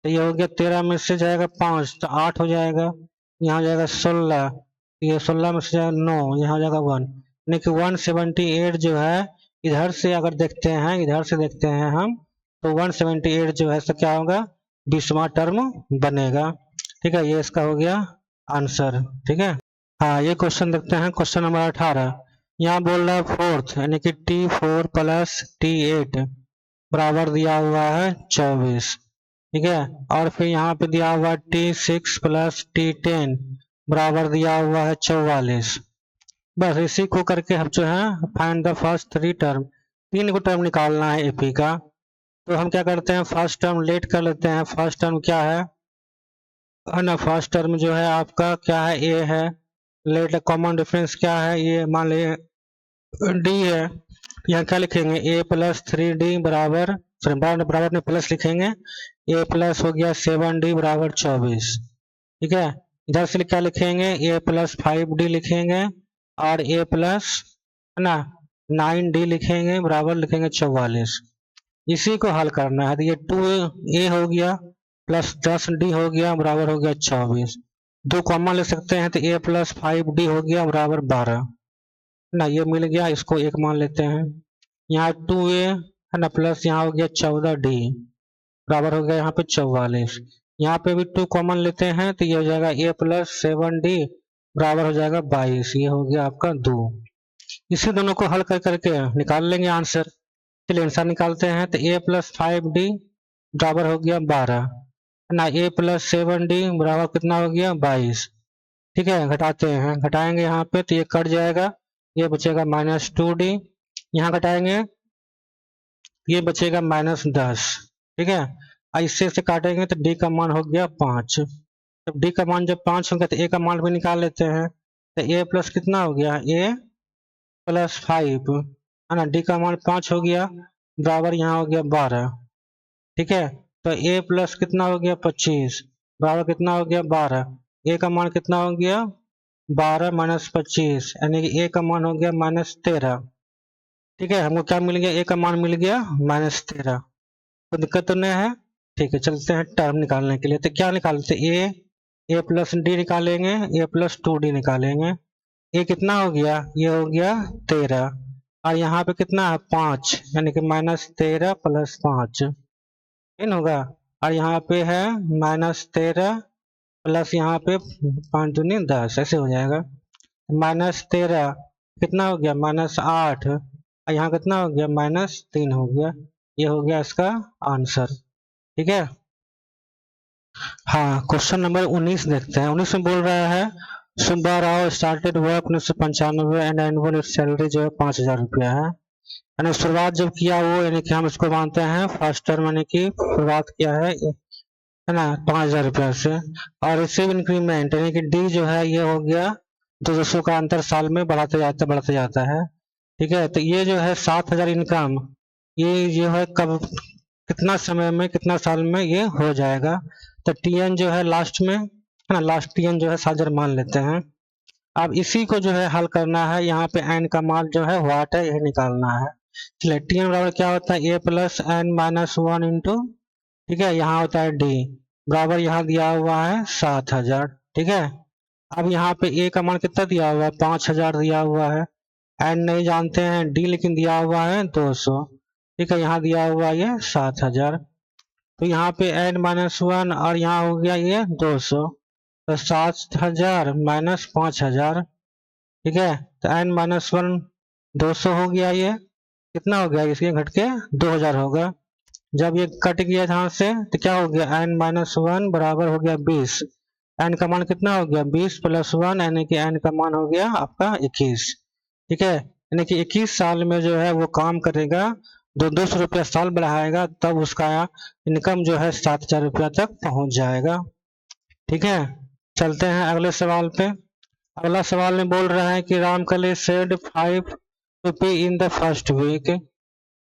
तो ये हो गया 13 में से जाएगा 5 तो 8 हो जाएगा, यहाँ जाएगा 16, ये 16 में से जाएगा 9, यहाँ जाएगा 1, यानी कि 178 जो है इधर से अगर देखते हैं, इधर से देखते हैं हम तो 178 जो है तो क्या होगा 20वां टर्म बनेगा। ठीक है, ये इसका हो गया आंसर। ठीक है, हाँ ये क्वेश्चन देखते हैं, क्वेश्चन नंबर 18। यहाँ बोल रहा है फोर्थ, यानी कि T4 प्लस T8 बराबर दिया हुआ है 24। ठीक है, और फिर यहाँ पे दिया हुआ है T6 प्लस T10 बराबर दिया हुआ है 44। बस इसी को करके हम जो है फाइंड द फर्स्ट 3 टर्म, 3 को टर्म निकालना है एपी का। तो हम क्या करते हैं, फर्स्ट टर्म लेट कर लेते हैं। फर्स्ट टर्म क्या है ना, फर्स्ट टर्म जो है आपका क्या है ए है, लेट कॉमन डिफरेंस क्या है, ये मान लीजिए डी है, यहाँ क्या लिखेंगे a प्लस 3d बराबर, बराबर में प्लस लिखेंगे, a प्लस हो गया 7d बराबर 24। ठीक है, इधर से क्या लिखेंगे a प्लस 5d लिखेंगे, और a प्लस है ना 9d लिखेंगे बराबर लिखेंगे 44। इसी को हल करना है, तो ये 2a हो गया प्लस 10d हो गया बराबर हो गया 24। दो कॉमन ले सकते हैं तो a प्लस 5d हो गया बराबर 12 ना, ये मिल गया, इसको एक मान लेते हैं। यहाँ 2a है ना प्लस यहाँ हो गया 14d बराबर हो गया यहाँ पे 44। यहाँ पे भी 2 कॉमन लेते हैं तो ये हो जाएगा a प्लस 7d बराबर हो जाएगा 22, ये हो गया आपका 2। इसी दोनों को हल कर करके निकाल लेंगे आंसर। चलिए आंसर निकालते हैं। तो a प्लस 5d बराबर हो गया 12 ना, a प्लस 7d बराबर कितना हो गया 22। ठीक है, घटाते हैं, घटाएंगे यहाँ पे तो ये कट जाएगा, ये बचेगा -2d, यहाँ घटाएंगे ये बचेगा -10। ठीक है, इससे से काटेंगे तो d का मान हो गया 5। जब d का मान जब 5 हो गया तो a का मान भी निकाल लेते हैं। तो a प्लस कितना हो गया, a प्लस 5 है ना, d का मान 5 हो गया बराबर यहाँ हो गया 12। ठीक है, तो a प्लस कितना हो गया 25 बराबर कितना हो गया 12। a का मान कितना हो गया 12 माइनस 25 यानी कि a का मान हो गया -13। ठीक है, हमको क्या मिल गया, a का मान मिल गया -13। तो दिक्कत तो नहीं है। ठीक है, चलते हैं टर्म निकालने के लिए। तो क्या निकालते हैं, a प्लस डी निकालेंगे, a प्लस 2d निकालेंगे। a कितना हो गया, ये हो गया 13 और यहाँ पे कितना है 5 यानी कि -13 प्लस 5 इन होगा। और यहाँ पे है -13 प्लस यहाँ पे 5 दूनी 10 ऐसे हो जाएगा। -13 कितना हो गया -8 और यहाँ कितना हो गया -3 हो गया। ये हो गया इसका आंसर। ठीक है, हाँ क्वेश्चन नंबर 19 देखते हैं। 19 में बोल रहा है Subba Rao started work 1995 and annual salary जो है 5,000 रुपया है। यानी शुरुआत जब किया वो, यानी कि हम इसको मानते हैं फर्स्ट टर्म, यानी कि शुरुआत किया है ना 5,000 रुपया से। और रिसीव इंक्रीमेंट यानी कि डी जो है ये हो गया 200 का अंतर साल में बढ़ाते जाता है। ठीक है, तो ये जो है 7,000 इनकम, ये जो है कब कितना समय में कितना साल में ये हो जाएगा। तो टीएन जो है लास्ट में है ना, लास्ट टीएन जो है 7,000 मान लेते हैं। अब इसी को जो है हल करना है, यहाँ पे एन का मान जो है व्हाट है यह निकालना है। चलिए टीएन बराबर क्या होता है, ए प्लस एन माइनस 1 इंटू, ठीक है, यहाँ होता है डी बराबर यहाँ दिया हुआ है 7,000। ठीक है, अब यहाँ पे ए का मान कितना दिया हुआ है 5,000 दिया हुआ है, एन नहीं जानते हैं, डी लेकिन दिया हुआ है 200। ठीक है, यहाँ दिया हुआ ये 7,000, तो यहाँ पे एन -1 और यहाँ हो गया ये 200, तो 7,000 माइनस 5,000। ठीक है, तो एन -1 200 हो गया, ये कितना हो गया, इसके घट के 2,000 होगा। जब ये कट गया यहाँ से तो क्या हो गया, एन -1 बराबर हो गया 20। एन का मान कितना हो गया 20 प्लस 1 यानी कि एन का मान हो गया आपका 21। ठीक है, यानी कि 21 साल में जो है वो काम करेगा, 200 रुपया साल बढ़ाएगा, तब उसका इनकम जो है 7,000 रुपया तक पहुंच जाएगा। ठीक है, चलते हैं अगले सवाल पे। अगला सवाल में बोल रहा है कि Ramkali said 5 rupee in the first week.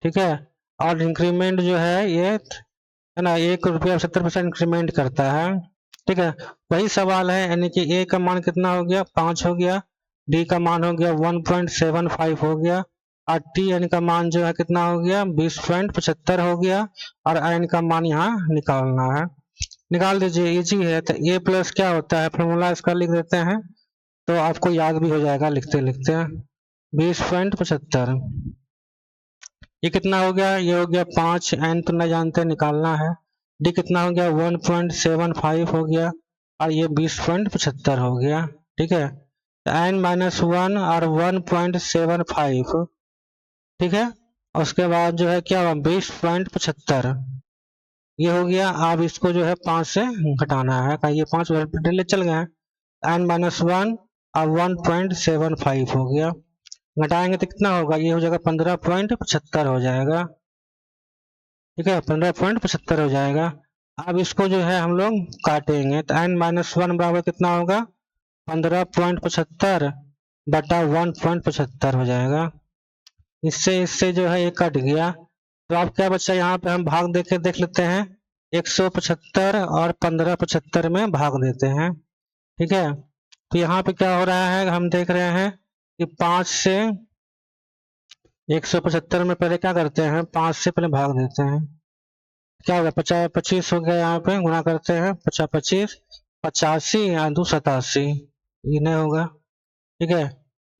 ठीक है, और इंक्रीमेंट जो है ये है ना 1 रुपया 70% इंक्रीमेंट करता है। ठीक है, वही सवाल है, यानी कि ए का मान कितना हो गया 5 हो गया, डी का मान हो गया 1.75 हो गया, और टी एन का मान जो है कितना हो गया 20.75 हो गया, और एन का मान यहाँ निकालना है। निकाल दीजिए, इजी है। तो ए प्लस क्या होता है, फॉर्मूला इसका लिख देते हैं तो आपको याद भी हो जाएगा लिखते लिखते। 20.75 ये कितना हो गया, ये हो गया 5, एन तो नहीं जानते निकालना है। डी कितना हो गया 1.75 हो गया, और ये 20.75 हो गया। ठीक है, एन -1 और 1.75। ठीक है, उसके बाद जो है क्या हुआ 20.75 ये हो गया। अब इसको जो है 5 से घटाना है, ये 5 डिले चल गए हैं, एन -1 और 1.75 हो गया, घटाएंगे तो कितना होगा, ये हो जाएगा 15.75 हो जाएगा। ठीक है, 15.75 हो जाएगा। अब इसको जो है हम लोग काटेंगे तो n -1 बराबर कितना होगा 15.75 बटा 1.75 हो जाएगा। इससे इससे जो है ये कट गया, तो अब क्या बचा, यहाँ पे हम भाग देख लेते हैं। 175 और 1575 में भाग देते हैं। ठीक है, तो यहाँ पे क्या हो रहा है, हम देख रहे हैं कि 5 से 175 में पहले क्या करते हैं 5 से पहले भाग देते हैं, क्या होगा 50 25 हो गया, यहाँ पे गुणा करते हैं 50 25 85 या 2 87 ये नहीं होगा। ठीक है,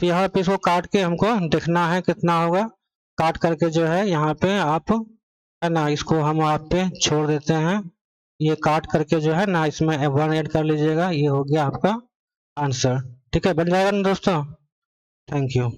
तो यहाँ पे इसको काट के हमको देखना है कितना होगा, काट करके जो है यहाँ पे आप है ना इसको हम आप पे छोड़ देते हैं, ये काट करके जो है ना इसमें 1 ऐड कर लीजिएगा, ये हो गया आपका आंसर। ठीक है, बन जाएगा ना दोस्तों, थैंक यू।